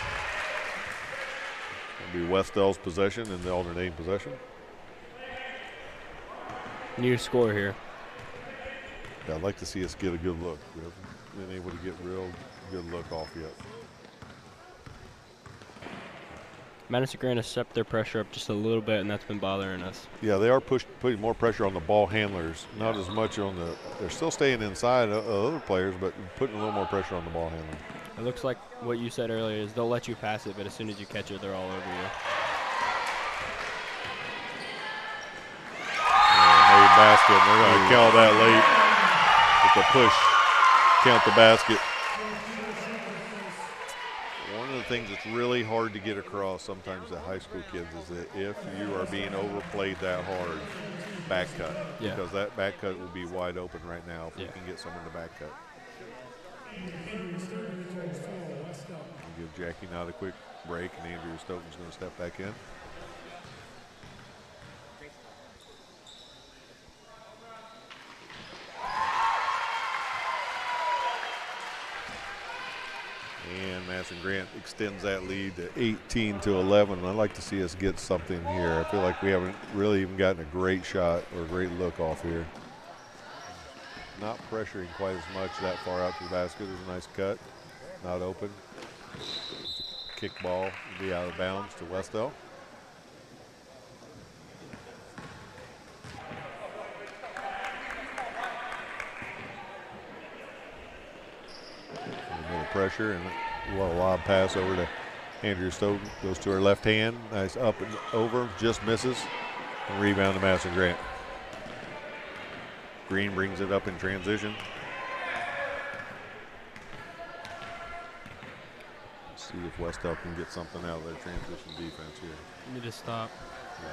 It'll be Wes-Del's possession and the alternating possession. Need a score here. Yeah, I'd like to see us get a good look. been able to get real good look off yet. Madison Grant has stepped their pressure up just a little bit, and that's been bothering us. Yeah, they are putting more pressure on the ball handlers, not as much on the – they're still staying inside other players, but putting a little more pressure on the ball handler. It looks like what you said earlier is they'll let you pass it, but as soon as you catch it, they're all over you. Made basket, and they're going to count that late with the push, count the basket. One of the things that's really hard to get across sometimes to high school kids is that if you are being overplayed that hard, back cut. Yeah. Because that back cut will be wide open right now if we can get someone to back cut. We'll give Jackie now a quick break, and Andrew Stoughton's going to step back in. And Madison Grant extends that lead to 18-11. I'd like to see us get something here. I feel like we haven't really even gotten a great shot or a great look off here. Not pressuring quite as much that far out to the basket. There's a nice cut. Not open. Kick ball will be out of bounds to Wes-Del. Pressure and a lob pass over to Andrew Stoughton. Goes to her left hand. Nice up and over. Just misses. And rebound to Madison Grant. Green brings it up in transition. Let's see if Wes-Del can get something out of their transition defense here. You need to stop. Yeah.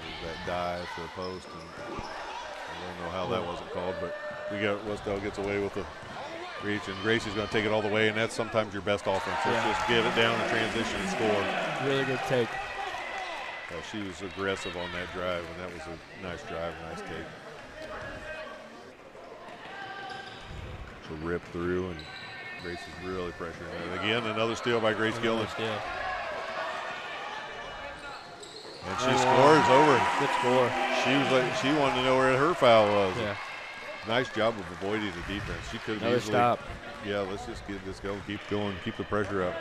There's that dive to the post. And I don't know how that wasn't called, but Wes-Del gets away with the reach, and Gracie's going to take it all the way, and that's sometimes your best offense. Let's just get it down in transition and score. Really good take. She was aggressive on that drive, and that was a nice drive, nice take. So rip through, and Gracie's really pressuring it. Again, another steal by Grace Gillen. And she scores over. Good score. She wanted to know where her foul was. Yeah. Nice job of avoiding the defense. She could have easily. Stop. Yeah, let's just get this going. Keep going. Keep the pressure up.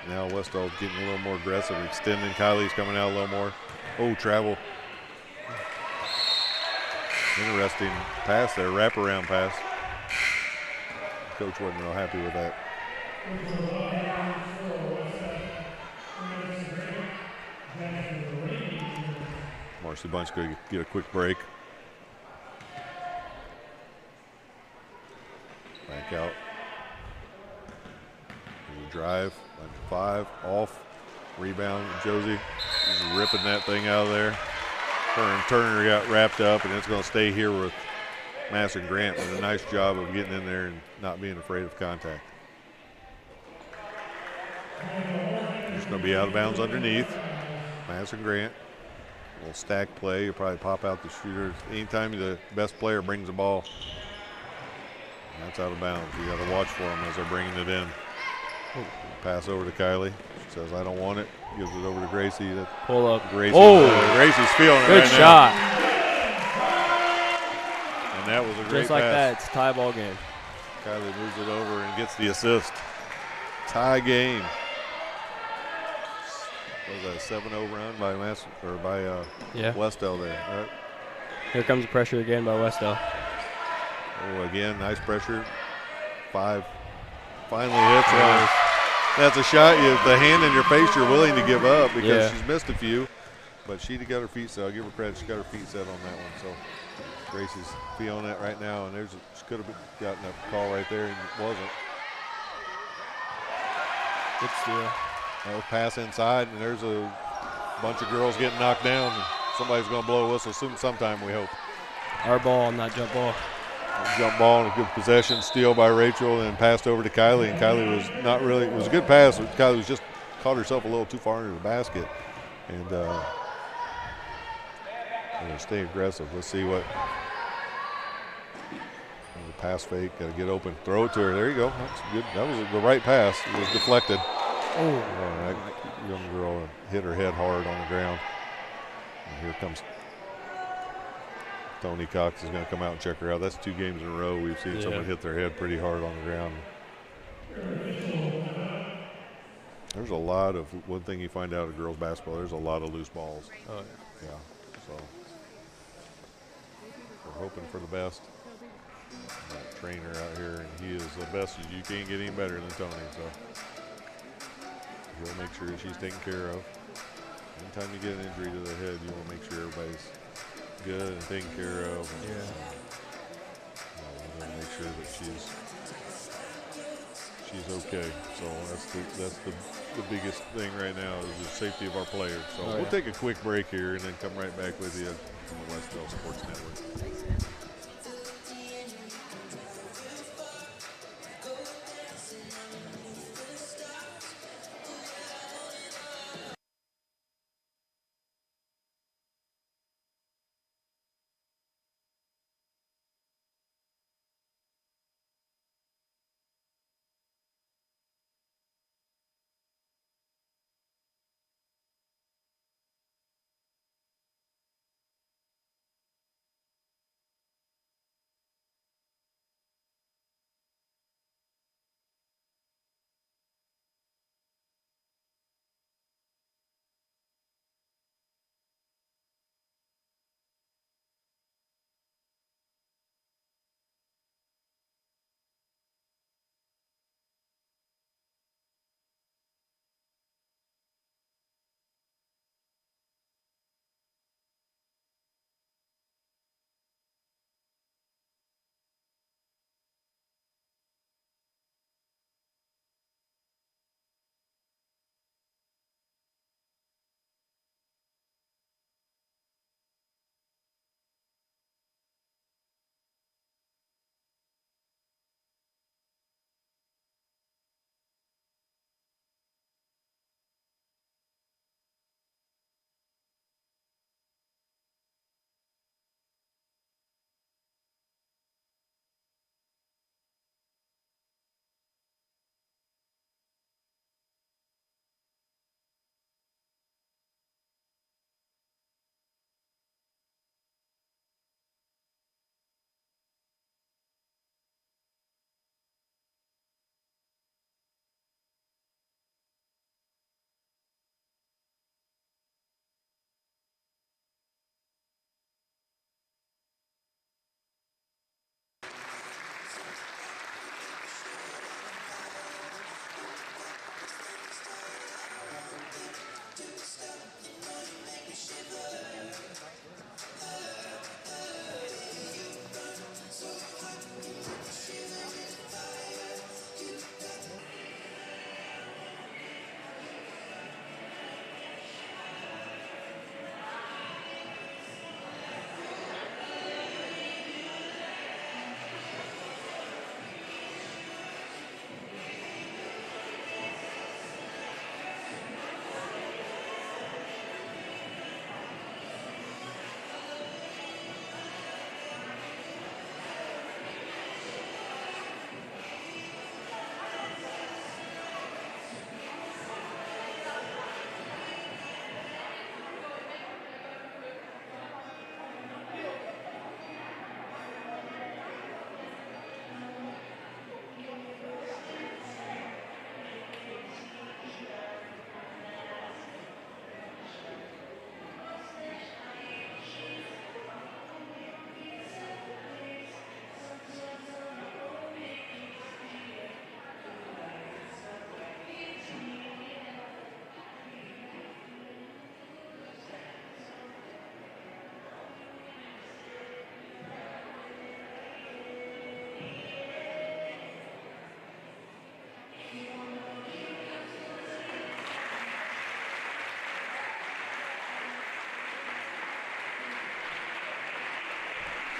Now Wes-Del getting a little more aggressive, extending. Kylie's coming out a little more. Oh, travel. Interesting pass there, wraparound pass. Coach wasn't real happy with that. Marcy Bunch could get a quick break. Back out. There's a drive, 5, off, rebound. Josie is ripping that thing out of there. Her and Turner got wrapped up, and it's going to stay here with Madison Grant with a nice job of getting in there and not being afraid of contact. It's going to be out of bounds underneath. Madison Grant. A little stack play. You'll probably pop out the shooter. Anytime the best player brings the ball, that's out of bounds. You got to watch for them as they're bringing it in. Pass over to Kylie. She says, I don't want it. Gives it over to Gracie. Pull up. Gracie's feeling it good right shot. now. And that was a great Just like pass. that, it's a tie ball game. Kylie moves it over and gets the assist. Tie game. Was that a 7-0 run by Wes-Del there? Right. Here comes the pressure again by Wes-Del. Oh, again, nice pressure. 5 finally hits one. That's a shot. The hand in your face you're willing to give up because she's missed a few. But she got her feet set. I'll give her credit. She got her feet set on that one. So Gracie's feeling that right now. And she could have gotten a call right there and it wasn't. Good steal. That was pass inside, and there's a bunch of girls getting knocked down. And somebody's going to blow a whistle sometime, we hope. Our ball, not jump ball. Jump ball and a good possession, steal by Rachel, and passed over to Kylie. And Kylie was not really, it was a good pass, but Kylie was just caught herself a little too far into the basket. And going to stay aggressive. Let's see what. The pass fake, got to get open, throw it to her. There you go. That's good. That was the right pass. It was deflected. Oh, that young girl hit her head hard on the ground. And here comes Tony Cox is going to come out and check her out. That's 2 games in a row we've seen someone hit their head pretty hard on the ground. There's a lot of, one thing you find out at girls basketball, there's a lot of loose balls. Oh, yeah. So we're hoping for the best. That trainer out here, and he is the best. You can't get any better than Tony. So he'll make sure she's taken care of. Anytime you get an injury to the head, you want to make sure everybody's good and taken care of. And, you want to make sure that she's okay. So that's the biggest thing right now is the safety of our players. So we'll take a quick break here and then come right back with you on the Wes-Del Sports Network.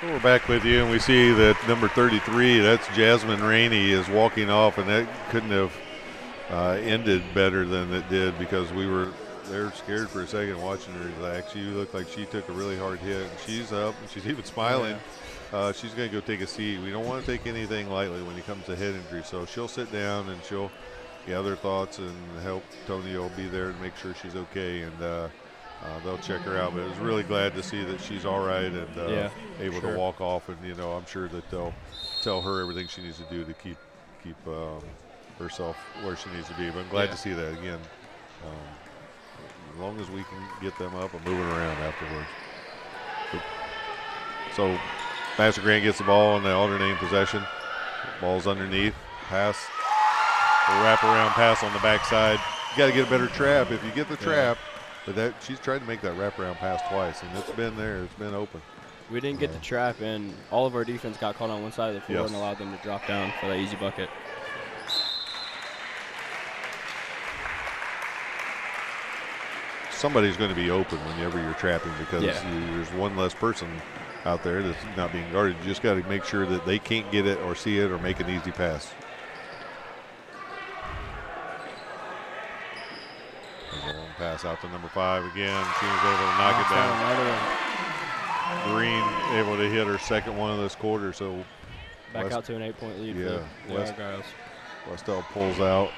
We're back with you, and we see that number 33, that's Jasmine Rainey, is walking off, and that couldn't have ended better than it did because they're scared for a second watching her relax. She looked like she took a really hard hit, and she's up, and she's even smiling. She's going to go take a seat. We don't want to take anything lightly when it comes to head injury, so she'll sit down and she'll gather thoughts and help. Tony will be there to make sure she's okay, and they'll check her out. But I was really glad to see that she's all right and able to walk off. And I'm sure that they'll tell her everything she needs to do to keep herself where she needs to be. But I'm glad to see that again. As long as we can get them up and moving around afterwards. So Madison Grant gets the ball on the alternating possession. Ball's underneath. Pass. A wraparound pass on the backside. You got to get a better trap. If you get the trap, but she's tried to make that wraparound pass twice, and it's been there. It's been open. We didn't get the trap, and all of our defense got caught on one side of the floor and allowed them to drop down for that easy bucket. Somebody's going to be open whenever you're trapping because there's one less person out there that's not being guarded. You just got to make sure that they can't get it or see it or make an easy pass. There's a long pass out to number 5 again. She was able to knock it down. Green able to hit her second one of this quarter. So back out to an 8-point lead for the Argyles. Wes-Del pulls out.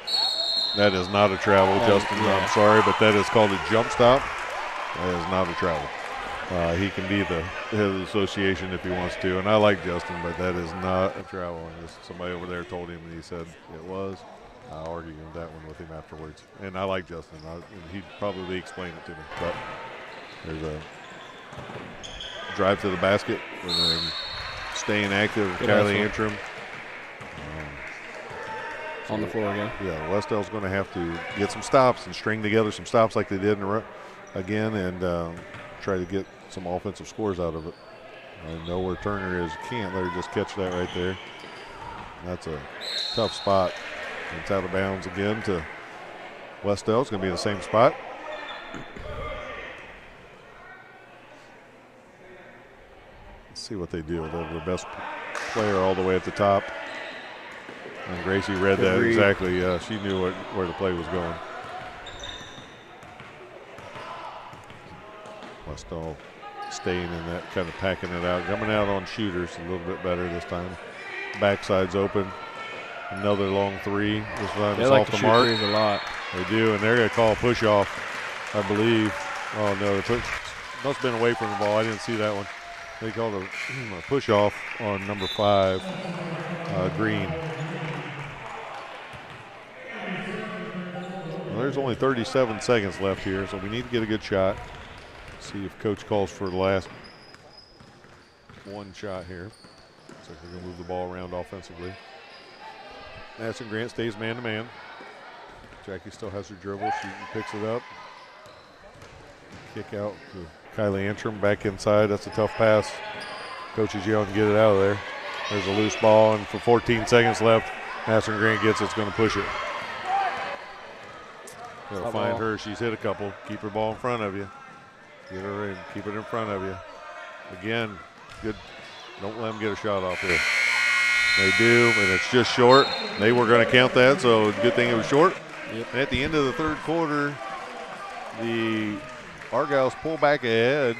That is not a travel, Justin. I'm sorry, but that is called a jump stop. That is not a travel. He can be the head of the association if he wants to, and I like Justin, but that is not a travel. And somebody over there told him, and he said it was. I argued that one with him afterwards. And I like Justin. And he'd probably explain it to me. But there's a drive to the basket with him staying active. Kylie Antrim. On the floor again. Yeah, Wes-Del's going to have to get some stops and string together some stops like they did again and try to get some offensive scores out of it. I know where Turner is. Can't let her just catch that right there. That's a tough spot. It's out of bounds again to Wes-Del. It's going to be the same spot. Let's see what they do. They have the best player all the way at the top. And Gracie read that exactly. She knew where the play was going. Wes-Del staying in that, kind of packing it out. Coming out on shooters a little bit better this time. Backside's open. Another long three. This time it's off the mark. A lot. They do, and they're going to call a push off, I believe. Oh, no, must have been away from the ball. I didn't see that one. They called a push off on number 5, Green. Well, there's only 37 seconds left here, so we need to get a good shot. See if Coach calls for the last one shot here. So we're going to move the ball around offensively. Madison Grant stays man-to-man. Jackie still has her dribble. She picks it up. Kick out to Kylie Antrim back inside. That's a tough pass. Coach is yelling to get it out of there. There's a loose ball, and for 14 seconds left, Madison Grant gets it. It's going to push it. Gotta find her. She's hit a couple. Keep her ball in front of you. Get her in. Keep it in front of you. Again, good. Don't let them get a shot off here. They do, and it's just short. They were going to count that, so good thing it was short. Yep. And at the end of the third quarter, the Argyles pull back ahead,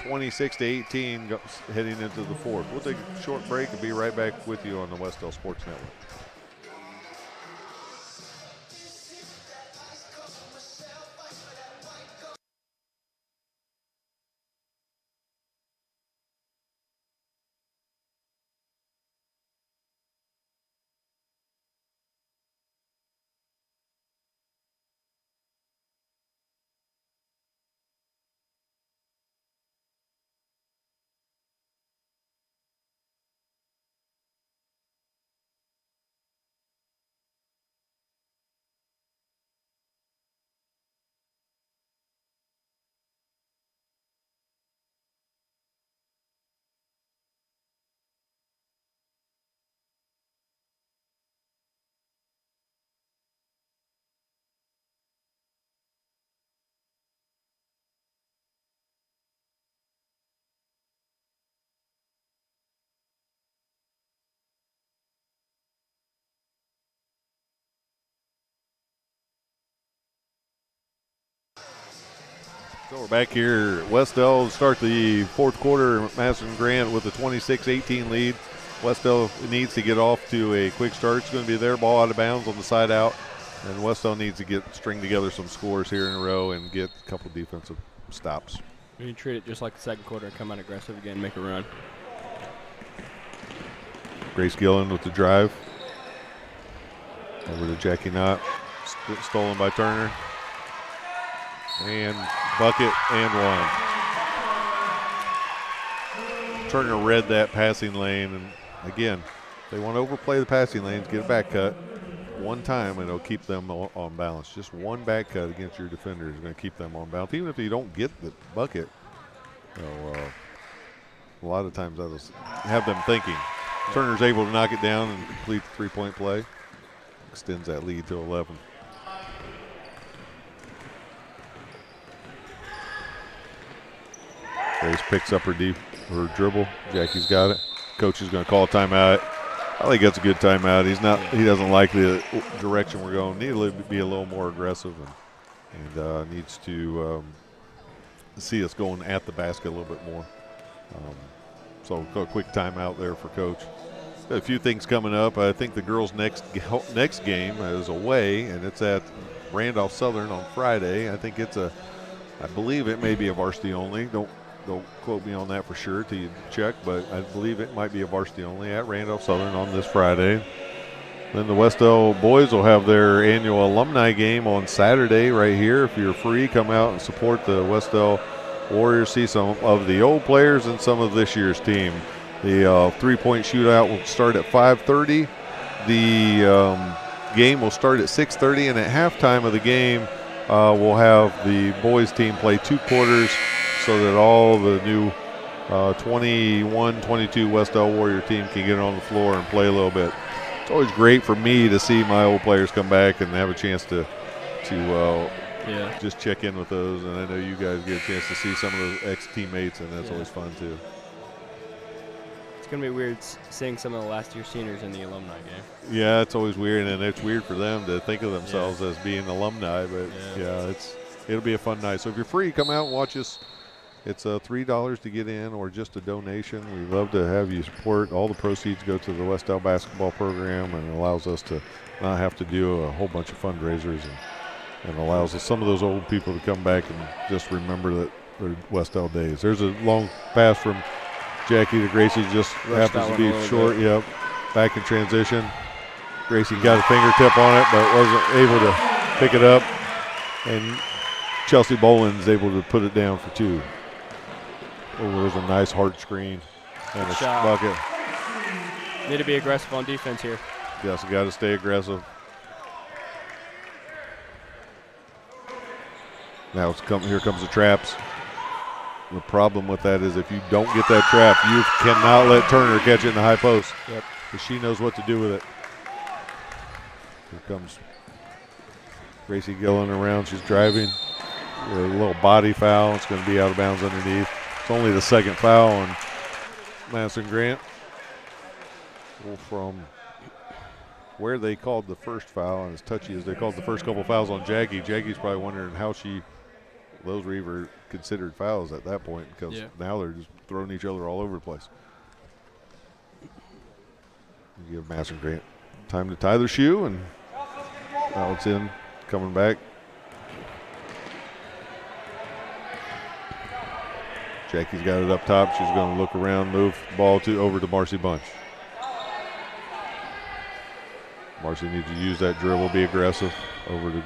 26-18, heading into the fourth. We'll take a short break and be right back with you on the Wes-Del Sports Network. So we're back here at Wes-Del to start the fourth quarter. Madison Grant with a 26-18 lead. Wes-Del needs to get off to a quick start. It's going to be their ball out of bounds on the side out. And Wes-Del needs to string together some scores here in a row and get a couple defensive stops. You treat it just like the second quarter and come out aggressive again, make a run. Grace Gillen with the drive. Over to Jackie Knott. Stolen by Turner. And bucket and one. Turner read that passing lane. And again, they want to overplay the passing lanes, get a back cut one time, and it'll keep them on balance. Just one back cut against your defender is going to keep them on balance. Even if you don't get the bucket, a lot of times that'll have them thinking. Turner's able to knock it down and complete the three-point play. Extends that lead to 11. Grace picks up her dribble. Jackie's got it. Coach is going to call a timeout. I think that's a good timeout. He doesn't like the direction we're going. Need to be a little more aggressive and needs to see us going at the basket a little bit more. So a quick timeout there for Coach. A few things coming up. I think the girls' next game is away, and it's at Randolph Southern on Friday. I believe it may be a varsity only. Don't quote me on that for sure till you check, but I believe it might be a varsity only at Randolph Southern on this Friday. Then the Wes-Del boys will have their annual alumni game on Saturday right here. If you're free, come out and support the Wes-Del Warriors. See some of the old players and some of this year's team. The three-point shootout will start at 5:30. The game will start at 6:30, and at halftime of the game, we'll have the boys team play 2 quarters so that all the new 21-22 Wes-Del Warrior team can get on the floor and play a little bit. It's always great for me to see my old players come back and have a chance to just check in with those. And I know you guys get a chance to see some of those ex-teammates, and that's always fun too. It's going to be weird seeing some of the last year seniors in the alumni game. Yeah, it's always weird, and it's weird for them to think of themselves as being alumni. But it'll be a fun night. So if you're free, come out and watch us. It's $3 to get in, or just a donation. We'd love to have you support. All the proceeds go to the Wes-Del basketball program, and it allows us to not have to do a whole bunch of fundraisers, and allows some of those old people to come back and just remember that their Wes-Del days. There's a long pass from Jackie to Gracie, just happens to be short. Yep, back in transition. Gracie got a fingertip on it, but wasn't able to pick it up, and Chelsea Boland's able to put it down for 2. Oh, there's a nice hard screen and a bucket. Need to be aggressive on defense here. Yes, you got to stay aggressive. Now here comes the traps. The problem with that is if you don't get that trap, you cannot let Turner catch it in the high post. Yep. Because she knows what to do with it. Here comes Gracie Gillen around. She's driving. A little body foul. It's going to be out of bounds underneath. It's only the second foul on Madison Grant. From where they called the first foul, and as touchy as they called the first couple fouls on Jackie, Jackie's probably wondering how those were even considered fouls at that point, because now they're just throwing each other all over the place. You give Madison Grant time to tie their shoe, and now it's in, coming back. Jackie's got it up top. She's going to look around, move the ball over to Marcy Bunch. Marcy needs to use that dribble, be aggressive. Over to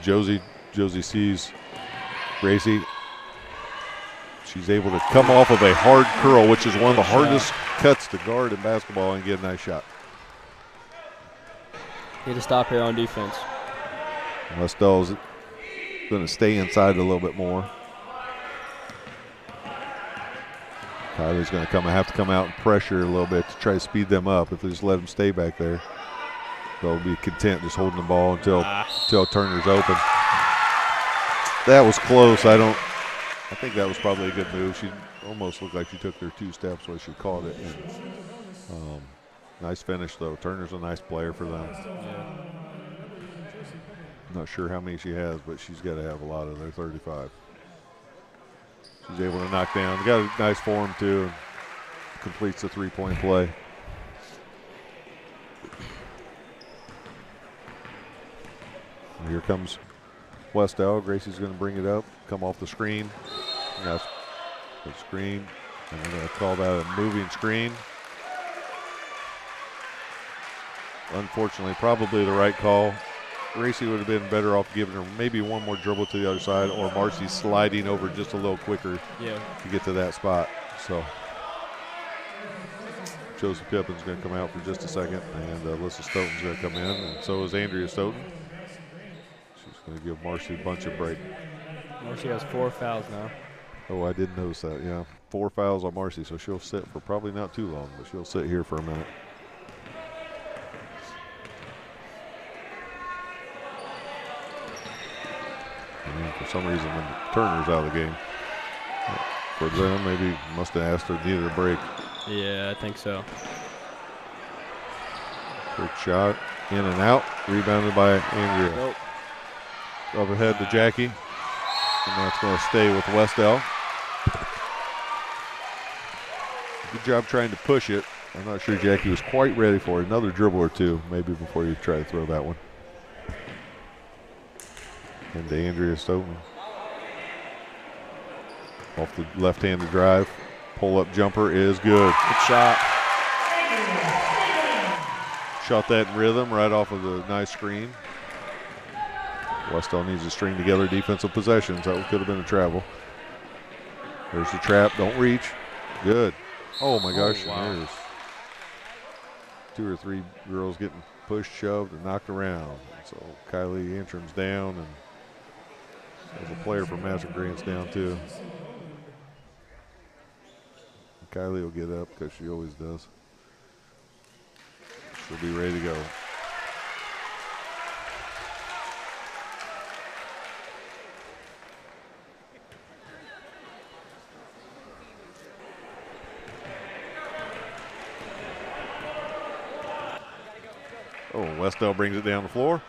Josie. Josie sees Gracie. She's able to come off of a hard curl, which is one of the hardest cuts to guard in basketball, and get a nice shot. Need to stop here on defense. Wes-Del's going to stay inside a little bit more. Tyler's going to have to come out and pressure a little bit to try to speed them up. If they just let them stay back there, they'll be content just holding the ball until Turner's open. That was close. I think that was probably a good move. She almost looked like she took her 2 steps when she caught it. And, nice finish, though. Turner's a nice player for them. Yeah. Not sure how many she has, but she's got to have a lot of their 35. She's able to knock down. Got a nice form, too. Completes the 3-point play. Here comes Wes-Del. Gracie's going to bring it up, come off the screen. Yes, the screen. And we're going to call that a moving screen. Unfortunately, probably the right call. Gracie would have been better off giving her maybe one more dribble to the other side, or Marcy sliding over just a little quicker to get to that spot. So Joseph Pippin's going to come out for just a second, and Alyssa Stoughton's going to come in, and so is Andrea Stoughton. She's going to give Marcy a bunch of break. Marcy has 4 fouls now. Oh, I did notice that, yeah. 4 fouls on Marcy, so she'll sit for probably not too long, but she'll sit here for a minute. And for some reason, when Turner's out of the game, for them, maybe must have asked her needed a break. Yeah, I think so. Quick shot, in and out, rebounded by Andrea. Nope. Up ahead to Jackie, and that's going to stay with Wes-Del. Good job trying to push it. I'm not sure Jackie was quite ready for it. Another dribble or two, maybe, before you try to throw that one. And to Andrea Stoughton. Off the left-handed drive. Pull-up jumper is good. Good shot. Shot that in rhythm right off of the nice screen. Wes-Del needs to string together defensive possessions. That could have been a travel. There's the trap. Don't reach. Good. Oh, my gosh. Wow. There's 2 or 3 girls getting pushed, shoved, and knocked around. So Kylie Antrim's down, and there's a player from Madison Grant's down too. Kylie will get up because she always does. She'll be ready to go. Oh, Wes-Del brings it down the floor.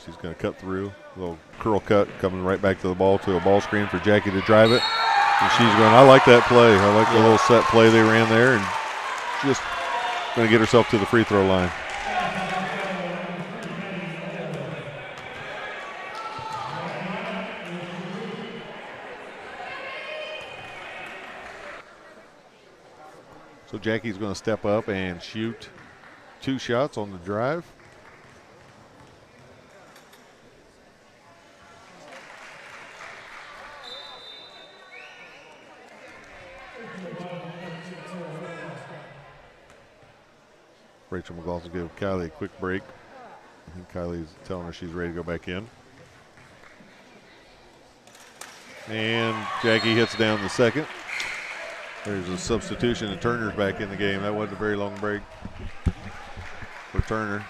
She's going to cut through. A little curl cut coming right back to the ball, to a ball screen for Jackie to drive it. And she's going, I like that play. I like the little set play they ran there, and just going to get herself to the free throw line. So Jackie's going to step up and shoot 2 shots on the drive. Rachel McLaughlin will give Kylie a quick break. I think Kylie's telling her she's ready to go back in. And Jackie hits down the second. There's a substitution, and Turner's back in the game. That wasn't a very long break for Turner.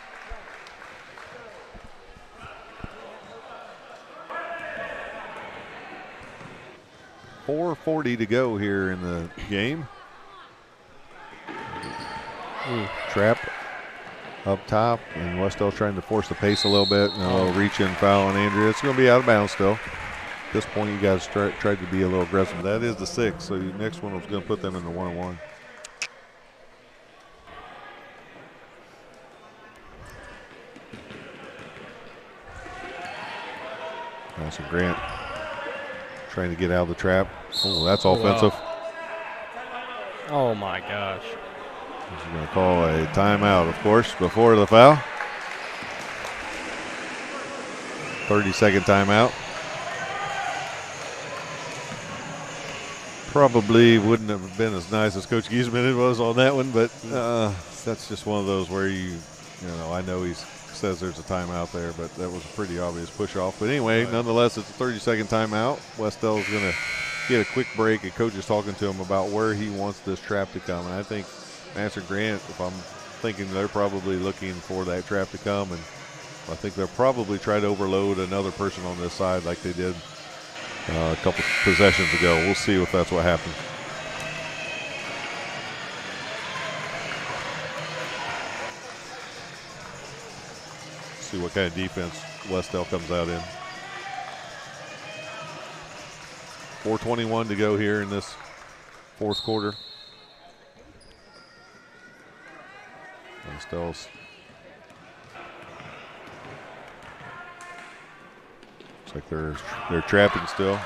.440 to go here in the game. Trap up top, and Wes-Del trying to force the pace a little bit. And a little reach-in foul on Andrea. It's going to be out of bounds still. At this point, you guys tried to be a little aggressive. That is the 6, so the next one was going to put them in the 1-on-1. Madison Grant trying to get out of the trap. Oh, that's offensive. Wow. Oh, my gosh. He's going to call a timeout, of course, before the foul. 30-second timeout. Probably wouldn't have been as nice as Coach Giesman was on that one, but that's just one of those where you know, I know he says there's a timeout there, but that was a pretty obvious push off. But anyway, nonetheless, it's a 30-second timeout. Wes-Del is going to get a quick break, and Coach is talking to him about where he wants this trap to come. And I think Madison Grant, if I'm thinking, they're probably looking for that trap to come, and I think they'll probably try to overload another person on this side like they did a couple possessions ago. We'll see if that's what happens. See what kind of defense Wes-Del comes out in. 4:21 to go here in this fourth quarter. Wes-Del's Looks like they're trapping still.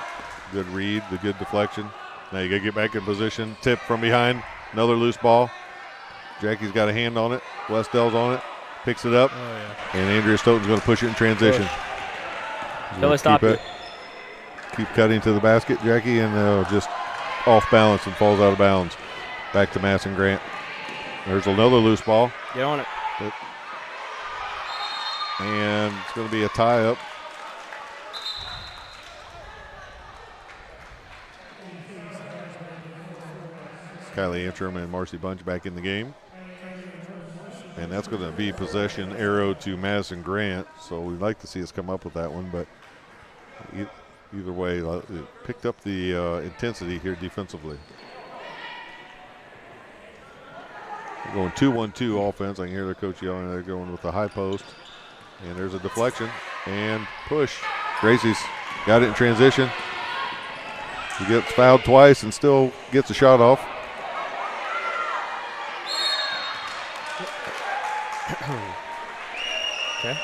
Good read, the good deflection. Now you got to get back in position. Tip from behind. Another loose ball. Jackie's got a hand on it. Wes-Del's on it. Picks it up. Oh, yeah. And Andrea Stoughton's going to push it in transition. Kelly, stop it. Keep cutting to the basket, Jackie, and just off balance and falls out of bounds. Back to Madison Grant. There's another loose ball. Get on it. And it's going to be a tie-up. Kylie Antrim and Marcy Bunch back in the game. And that's going to be possession arrow to Madison Grant. So we'd like to see us come up with that one, but either way, it picked up the intensity here defensively. We're going 2-1-2 offense. I can hear their coach yelling. They're going with the high post. And there's a deflection and push. Gracie's got it in transition. He gets fouled twice and still gets a shot off. Okay.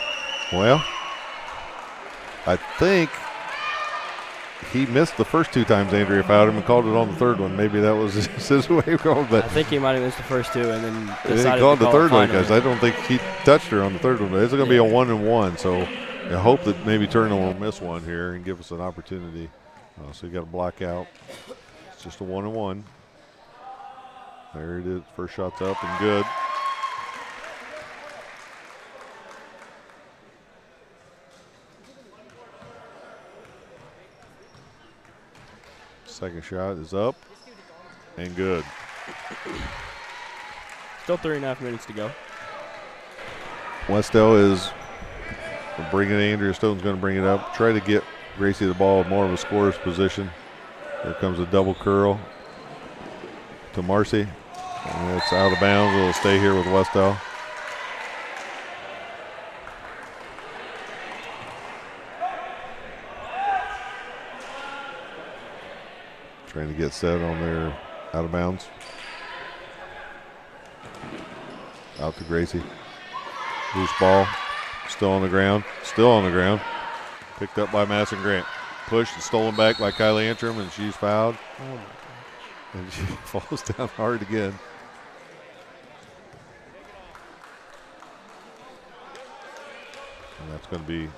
Well, I think he missed the first 2 times Andrea fouled him and called it on the third one. Maybe that was his way of calling, but I think he might have missed the first 2 and then he decided called to the call third it one finally. because I don't think he touched her on the third one. But it's going to be a 1-and-1, so I hope that maybe Turner will miss one here and give us an opportunity. So you got to block out. It's just a 1-and-1. There it is. First shot's up and good. Second shot is up and good. Still 3.5 minutes to go. Wes-Del is bringing it. Andrea Stoughton's going to bring it up. Try to get Gracie the ball more of a scorer's position. Here comes a double curl to Marcy. And it's out of bounds. It'll stay here with Wes-Del. Trying to get set on their out of bounds. Out to Gracie. Loose ball. Still on the ground. Still on the ground. Picked up by Madison Grant. Pushed and stolen back by Kylie Antrim, and she's fouled. Oh, my God. And she falls down hard again. And that's going to be.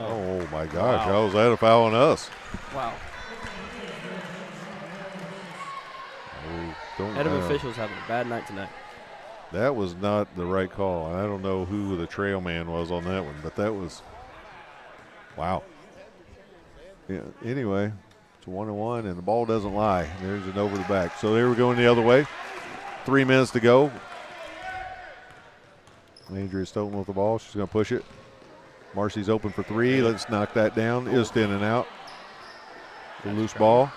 Oh my gosh, how was that a foul on us? Wow. Don't Head of officials having a bad night tonight. That was not the right call. I don't know who the trail man was on that one, but that was, wow. Yeah, anyway, it's a 1-and-1, and the ball doesn't lie. There's an over the back. So they were going the other way. 3 minutes to go. Andrea Stoughton with the ball. She's going to push it. Marcy's open for 3. Let's knock that down. Just in and out. The loose ball.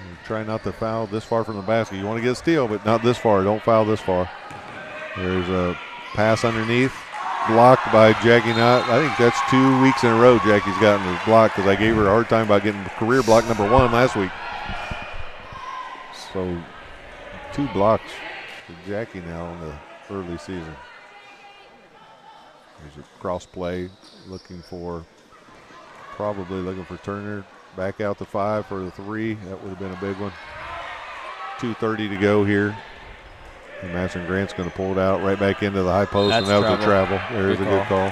And try not to foul this far from the basket. You want to get a steal, but not this far. Don't foul this far. There's a pass underneath. Blocked by Jackie Knott. I think that's 2 weeks in a row Jackie's gotten the block because I gave her a hard time about getting career block number 1 last week. So 2 blocks for Jackie now in the early season. There's a cross play probably looking for Turner. Back out to 5 for the 3. That would have been a big one. 2:30 to go here. And Madison Grant's going to pull it out right back into the high post. That's and that was a travel. travel. There's a good call.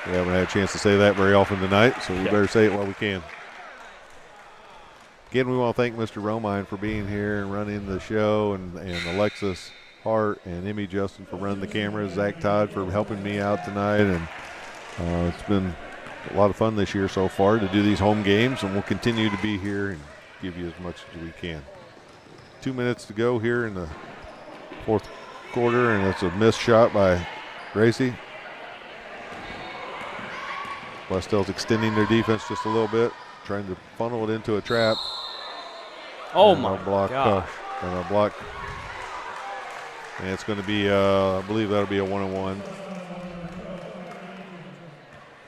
We haven't had a chance to say that very often tonight, so we better say it while we can. Again, we want to thank Mr. Romine for being here and running the show, and Alexis Hart and Emmy Justin for running the cameras, Zach Todd for helping me out tonight, and it's been a lot of fun this year so far to do these home games, and we'll continue to be here and give you as much as we can. 2 minutes to go here in the fourth quarter, and it's a missed shot by Gracie. Wes-Del's extending their defense just a little bit, trying to funnel it into a trap. Oh, and my block, gosh. and a block. And it's going to be, I believe that'll be a 1-on-1.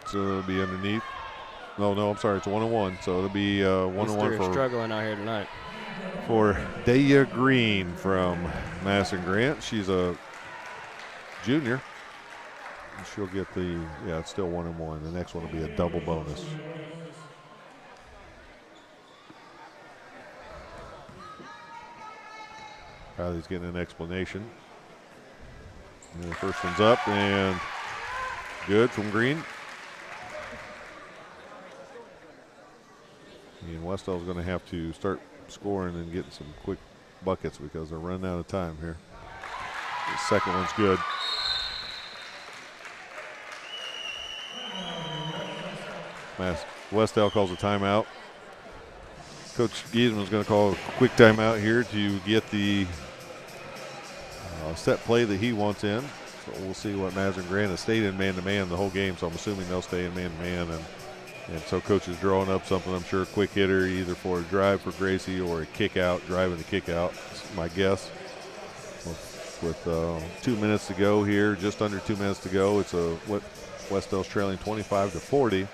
So it'll be underneath. No, I'm sorry, it's a 1-on-1. So it'll be 1-on-1 for struggling out here tonight. For Daya Green from Madison Grant. She's a junior. she'll get the, yeah, it's still 1-1. The next one will be a double bonus. Kylie's getting an explanation. And the first one's up and good from Green. And Wes-Del's going to have to start scoring and getting some quick buckets because they're running out of time here. The second one's good. Wes-Del calls a timeout. Coach Giesman's going to call a quick timeout here to get the set play that he wants in. So we'll see what Madison Grant has stayed in man-to-man the whole game, so I'm assuming they'll stay in man-to-man. And so Coach is drawing up something, I'm sure, a quick hitter, either for a drive for Gracie or a kick out, driving the kick out, is my guess. With 2 minutes to go here, just under 2 minutes to go, it's Wes-Del's trailing 25-40.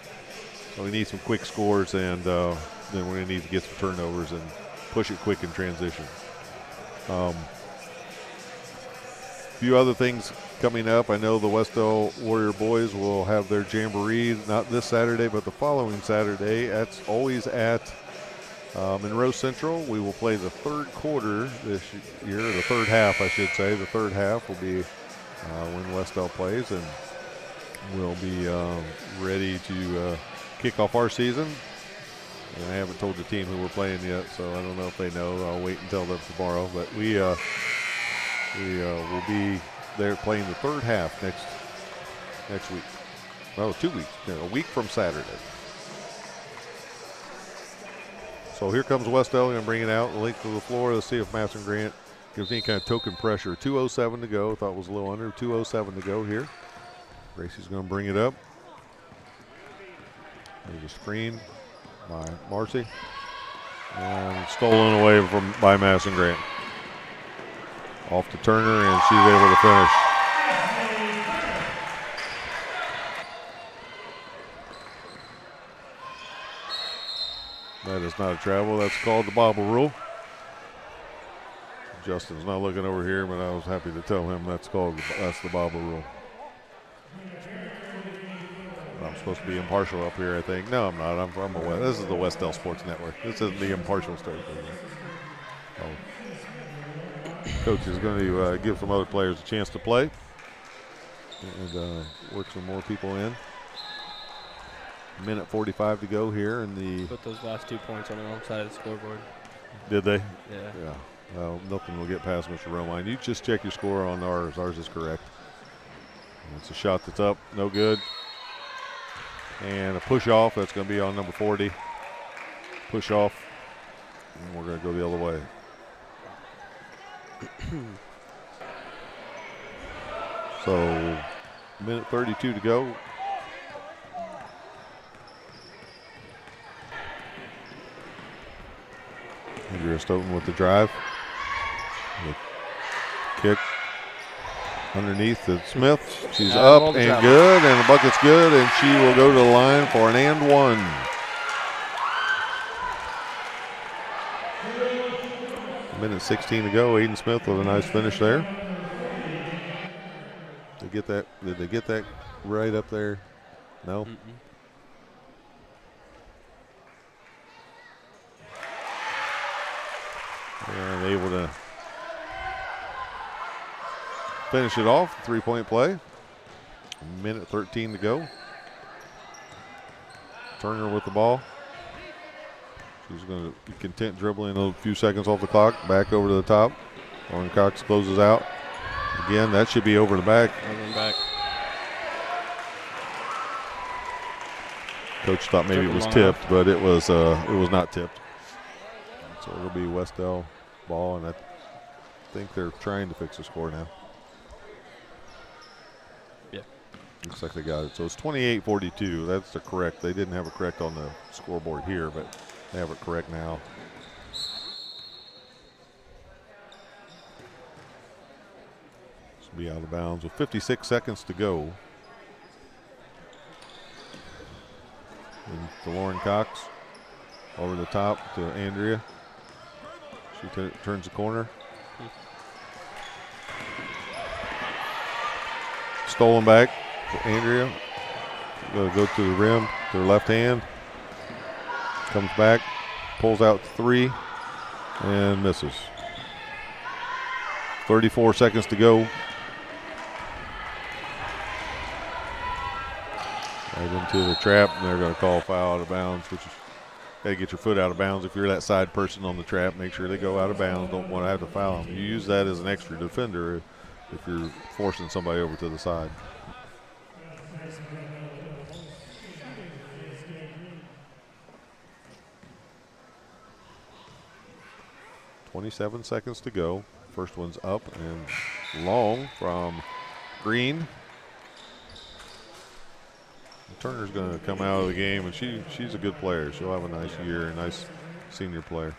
So we need some quick scores, and then we're going to need to get some turnovers and push it quick in transition. A few other things coming up. I know the Wes-Del Warrior boys will have their jamboree, not this Saturday, but the following Saturday. That's always at Monroe Central. We will play the third quarter this year, the third half, I should say. The third half will be when Wes-Del plays, and we'll be ready to kick off our season. And I haven't told the team who we're playing yet, so I don't know if they know. I'll wait and tell them tomorrow. But we will be there playing the third half next week. Oh, 2 weeks. A week from Saturday. So here comes Wes-Del. Going to bring it out, length of the floor. Let's see if Madison Grant gives any kind of token pressure. 2:07 to go. Thought it was a little under. 2:07 to go here. Gracie's going to bring it up. There's a screen by Marcy. And stolen away by Madison Grant. Off to Turner, and she's able to finish. That is not a travel. That's called the bobble rule. Justin's not looking over here, but I was happy to tell him that's the bobble rule. I'm supposed to be impartial up here, I think. No, I'm not. This is the Wes-Del Sports Network. This isn't the impartial stuff. Coach is going to give some other players a chance to play and work some more people in. Minute 45 to go here in the. Put those last 2 points on the wrong side of the scoreboard. Did they? Yeah. Yeah. Well, nothing will get past Mr. Romine. You just check your score on ours. Ours is correct. And it's a shot that's up, no good. And a push off. That's going to be on number 40. Push off. And we're going to go the other way. So, minute 32 to go. Andrea Stoughton with the drive. The kick underneath to Smith. She's up and good, and the bucket's good, and she will go to the line for an and one. Minute 16 to go. Aiden Smith with a nice finish there. Did they get that right up there? No. And able to finish it off. 3-point play. Minute 13 to go. Turner with the ball. She's going to be content dribbling a few seconds off the clock. Back over to the top. Lauren Cox closes out. Again, that should be over the back. Over the back. Coach thought maybe it was tipped, but it was not tipped. So it'll be Wes-Del ball, and I think they're trying to fix the score now. Yeah. Looks like they got it. So it's 28-42. That's the correct. They didn't have it correct on the scoreboard here, but they have it correct now. This will be out of bounds with 56 seconds to go. And to Lauren Cox. Over the top to Andrea. She turns the corner. Stolen back. Andrea. Going to go to the rim, to her left hand. Comes back, pulls out 3, and misses. 34 seconds to go. Right into the trap, and they're going to call foul out of bounds, which is got to get your foot out of bounds. If you're that side person on the trap, make sure they go out of bounds. Don't want to have to foul them. You use that as an extra defender if you're forcing somebody over to the side. 27 seconds to go. First one's up and long from Green. Turner's going to come out of the game, and she's a good player. She'll have a nice year, a nice senior player.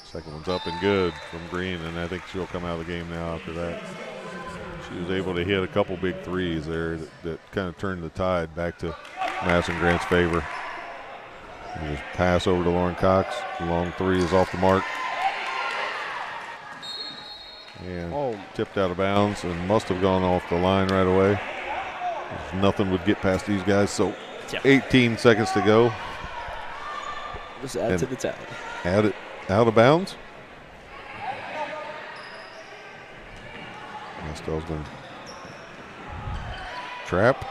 Second one's up and good from Green, and I think she'll come out of the game now after that. She was able to hit a couple big threes there that kind of turned the tide back to Madison Grant's favor. And just pass over to Lauren Cox. The long 3 is off the mark. And tipped out of bounds and must have gone off the line right away. Nothing would get past these guys. So 18 seconds to go. Just add to the tally. Add it out of bounds. Wes-Del's going to trap.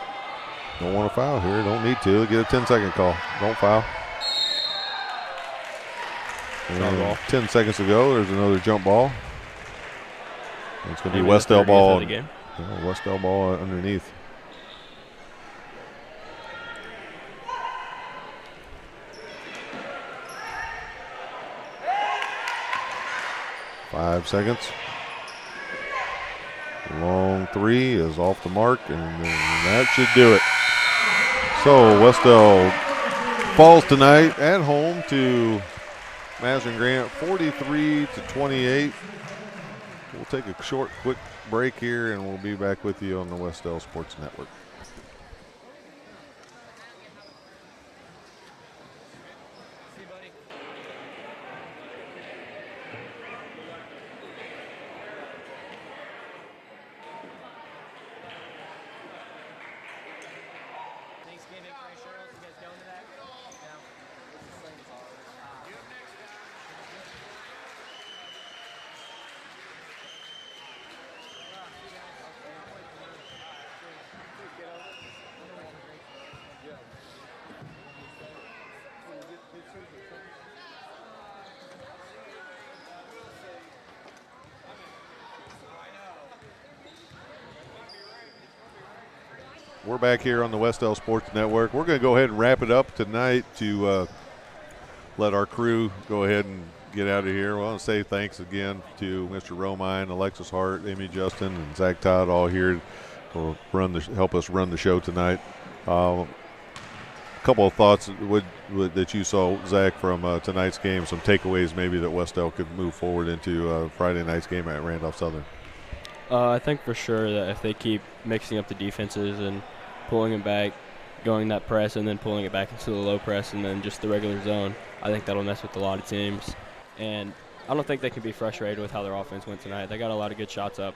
Don't want to foul here. Don't need to. Get a 10-second call. Don't foul. And 10 seconds to go. There's another jump ball. It's going to be Wes-Del ball. Wes-Del ball underneath. Five seconds. Long 3 is off the mark, and that should do it. So Wes-Del falls tonight at home to Madison Grant, 43-28. We'll take a short, quick break here, and we'll be back with you on the Wes-Del Sports Network. We're back here on the Wes-Del Sports Network. We're going to go ahead and wrap it up tonight to let our crew go ahead and get out of here. I want to say thanks again to Mr. Romine, Alexis Hart, Amy Justin, and Zach Todd, all here to help us run the show tonight. A couple of thoughts that you saw, Zach, from tonight's game, some takeaways maybe that Wes-Del could move forward into Friday night's game at Randolph Southern. I think for sure that if they keep mixing up the defenses and pulling it back, going that press and then pulling it back into the low press and then just the regular zone, I think that'll mess with a lot of teams. And I don't think they can be frustrated with how their offense went tonight. They got a lot of good shots up,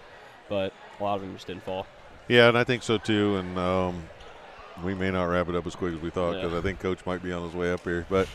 but a lot of them just didn't fall. Yeah, and I think so too. And we may not wrap it up as quick as we thought because I think Coach might be on his way up here. But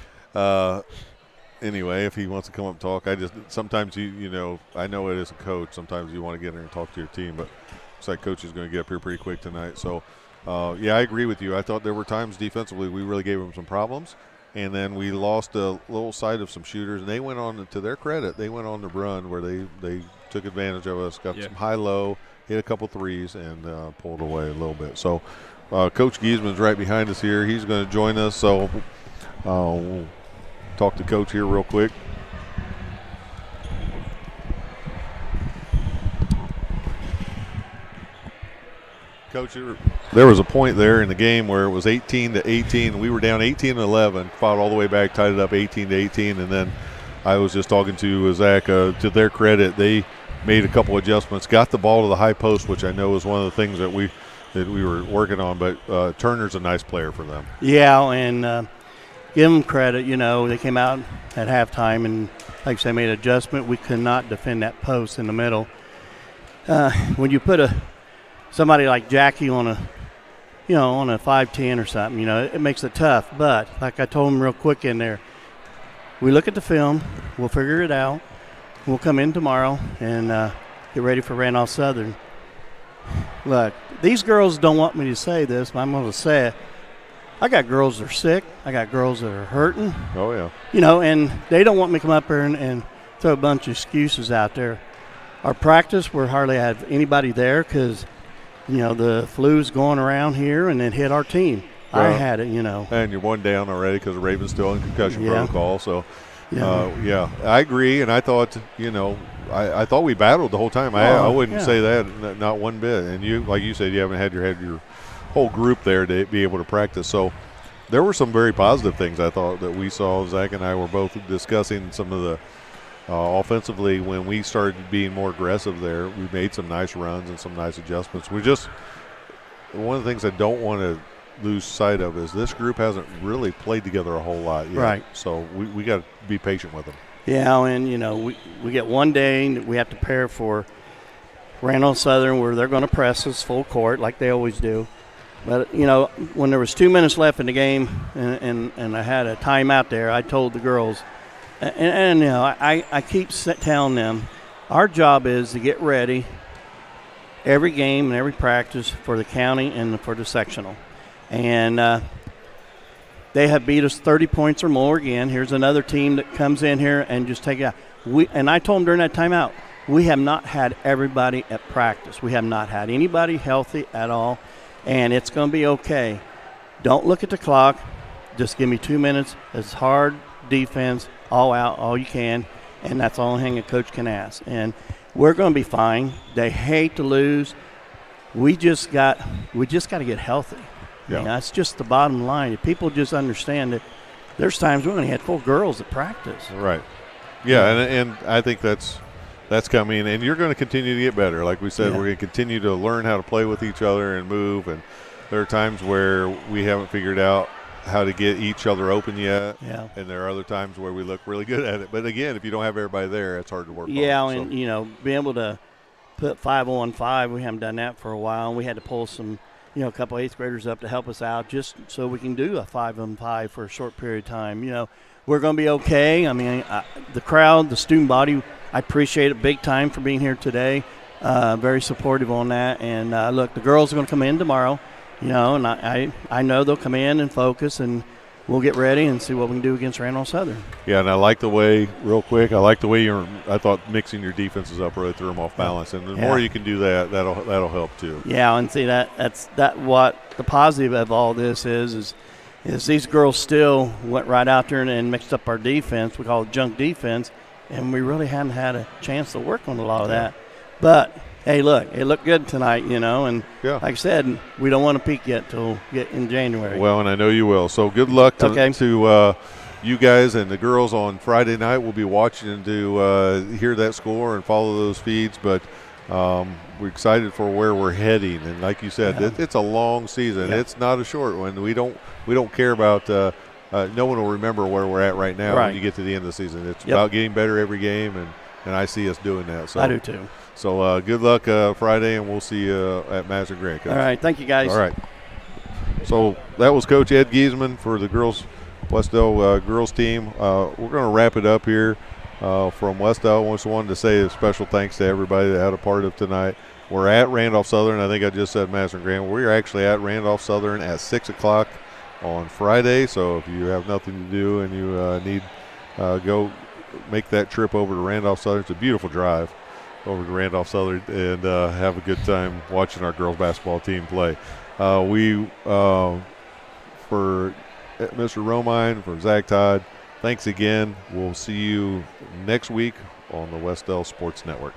anyway, if he wants to come up and talk, sometimes I know it as a coach, sometimes you want to get in there and talk to your team, but looks like Coach is going to get up here pretty quick tonight. So, yeah, I agree with you. I thought there were times defensively we really gave them some problems, and then we lost a little sight of some shooters, and they went on, to their credit, they went on the run where they took advantage of us, got some high-low, hit a couple threes, and pulled away a little bit. So, Coach Giesman's right behind us here. He's going to join us, so we'll talk to Coach here real quick. Coach, there was a point there in the game where it was 18-18. We were down 18-11, fought all the way back, tied it up 18-18, and then I was just talking to Zach. To their credit, they made a couple adjustments, got the ball to the high post, which I know is one of the things that we were working on. But Turner's a nice player for them. Yeah, and give them credit. They came out at halftime and, like I said, made an adjustment. We could not defend that post in the middle. when you put somebody like Jackie on a 5'10" or something, it makes it tough. But like I told him real quick in there, we look at the film, we'll figure it out. We'll come in tomorrow and get ready for Randolph Southern. Look, these girls don't want me to say this, but I'm going to say it. I got girls that are sick. I got girls that are hurting. Oh, yeah. And they don't want me to come up here and throw a bunch of excuses out there. Our practice, we hardly have anybody there because, the flu's going around here and it hit our team. Well, I had it, And you're one down already because the Ravens still in concussion protocol. So, yeah, I agree. And I thought, I thought we battled the whole time. I wouldn't say that, not one bit. And you, like you said, you haven't had your whole group there to be able to practice. So there were some very positive things I thought that we saw. Zach and I were both discussing some of the offensively when we started being more aggressive there. We made some nice runs and some nice adjustments. One of the things I don't want to lose sight of is this group hasn't really played together a whole lot yet. Right. So we got to be patient with them. Yeah, and, we get one day we have to prepare for Randolph Southern where they're going to press us full court like they always do. But, when there was 2 minutes left in the game and I had a timeout there, I told the girls, and I keep telling them, our job is to get ready every game and every practice for the county and for the sectional. And they have beat us 30 points or more again. Here's another team that comes in here and just take it out. And I told them during that timeout, we have not had everybody at practice. We have not had anybody healthy at all. And it's going to be okay. Don't look at the clock. Just give me 2 minutes. It's hard defense, all out, all you can, and that's the only thing a coach can ask. And we're going to be fine. They hate to lose. We just got to get healthy. Yeah. That's just the bottom line. If people just understand that there's times we only had 4 girls at practice. Right. Yeah, and I think that's coming, and you're going to continue to get better. Like we said, we're going to continue to learn how to play with each other and move, and there are times where we haven't figured out how to get each other open yet, and there are other times where we look really good at it. But, again, if you don't have everybody there, it's hard to work on. And, being able to put 5-on-5, we haven't done that for a while, and we had to pull some, a couple 8th graders up to help us out just so we can do a 5-on-5 for a short period of time. We're going to be okay. I mean, the crowd, the student body, I appreciate it big time for being here today. Very supportive on that. And, look, the girls are going to come in tomorrow, and I know they'll come in and focus, and we'll get ready and see what we can do against Randolph Southern. Yeah, and I like the way, real quick, I thought mixing your defenses up really threw them off balance. And the more you can do that, that'll help too. Yeah, and see, that's what the positive of all this is these girls still went right out there and mixed up our defense. We call it junk defense, and we really haven't had a chance to work on a lot of that. But, hey, look, it looked good tonight, and like I said, we don't want to peak yet till get in January. Well, and I know you will. So good luck to you guys and the girls on Friday night. We'll be watching to hear that score and follow those feeds, but we're excited for where we're heading. And like you said, it's a long season. It's not a short one. We don't care about no one will remember where we're at right now when you get to the end of the season. It's about getting better every game, and I see us doing that. So I do too. So good luck Friday, and we'll see you at Madison Grant. Coach. All right, thank you guys. All right. So that was Coach Ed Giesman for the Wes-Del girls team. We're going to wrap it up here from Wes-Del. I just wanted to say a special thanks to everybody that had a part of tonight. We're at Randolph Southern. I think I just said Madison Grant. We're actually at Randolph Southern at 6 o'clock on Friday. So if you have nothing to do and you need go make that trip over to Randolph Southern, it's a beautiful drive over to Randolph Southern and have a good time watching our girls basketball team play. For Mr. Romine, for Zach Todd, thanks again. We'll see you next week on the Wes-Del Sports Network.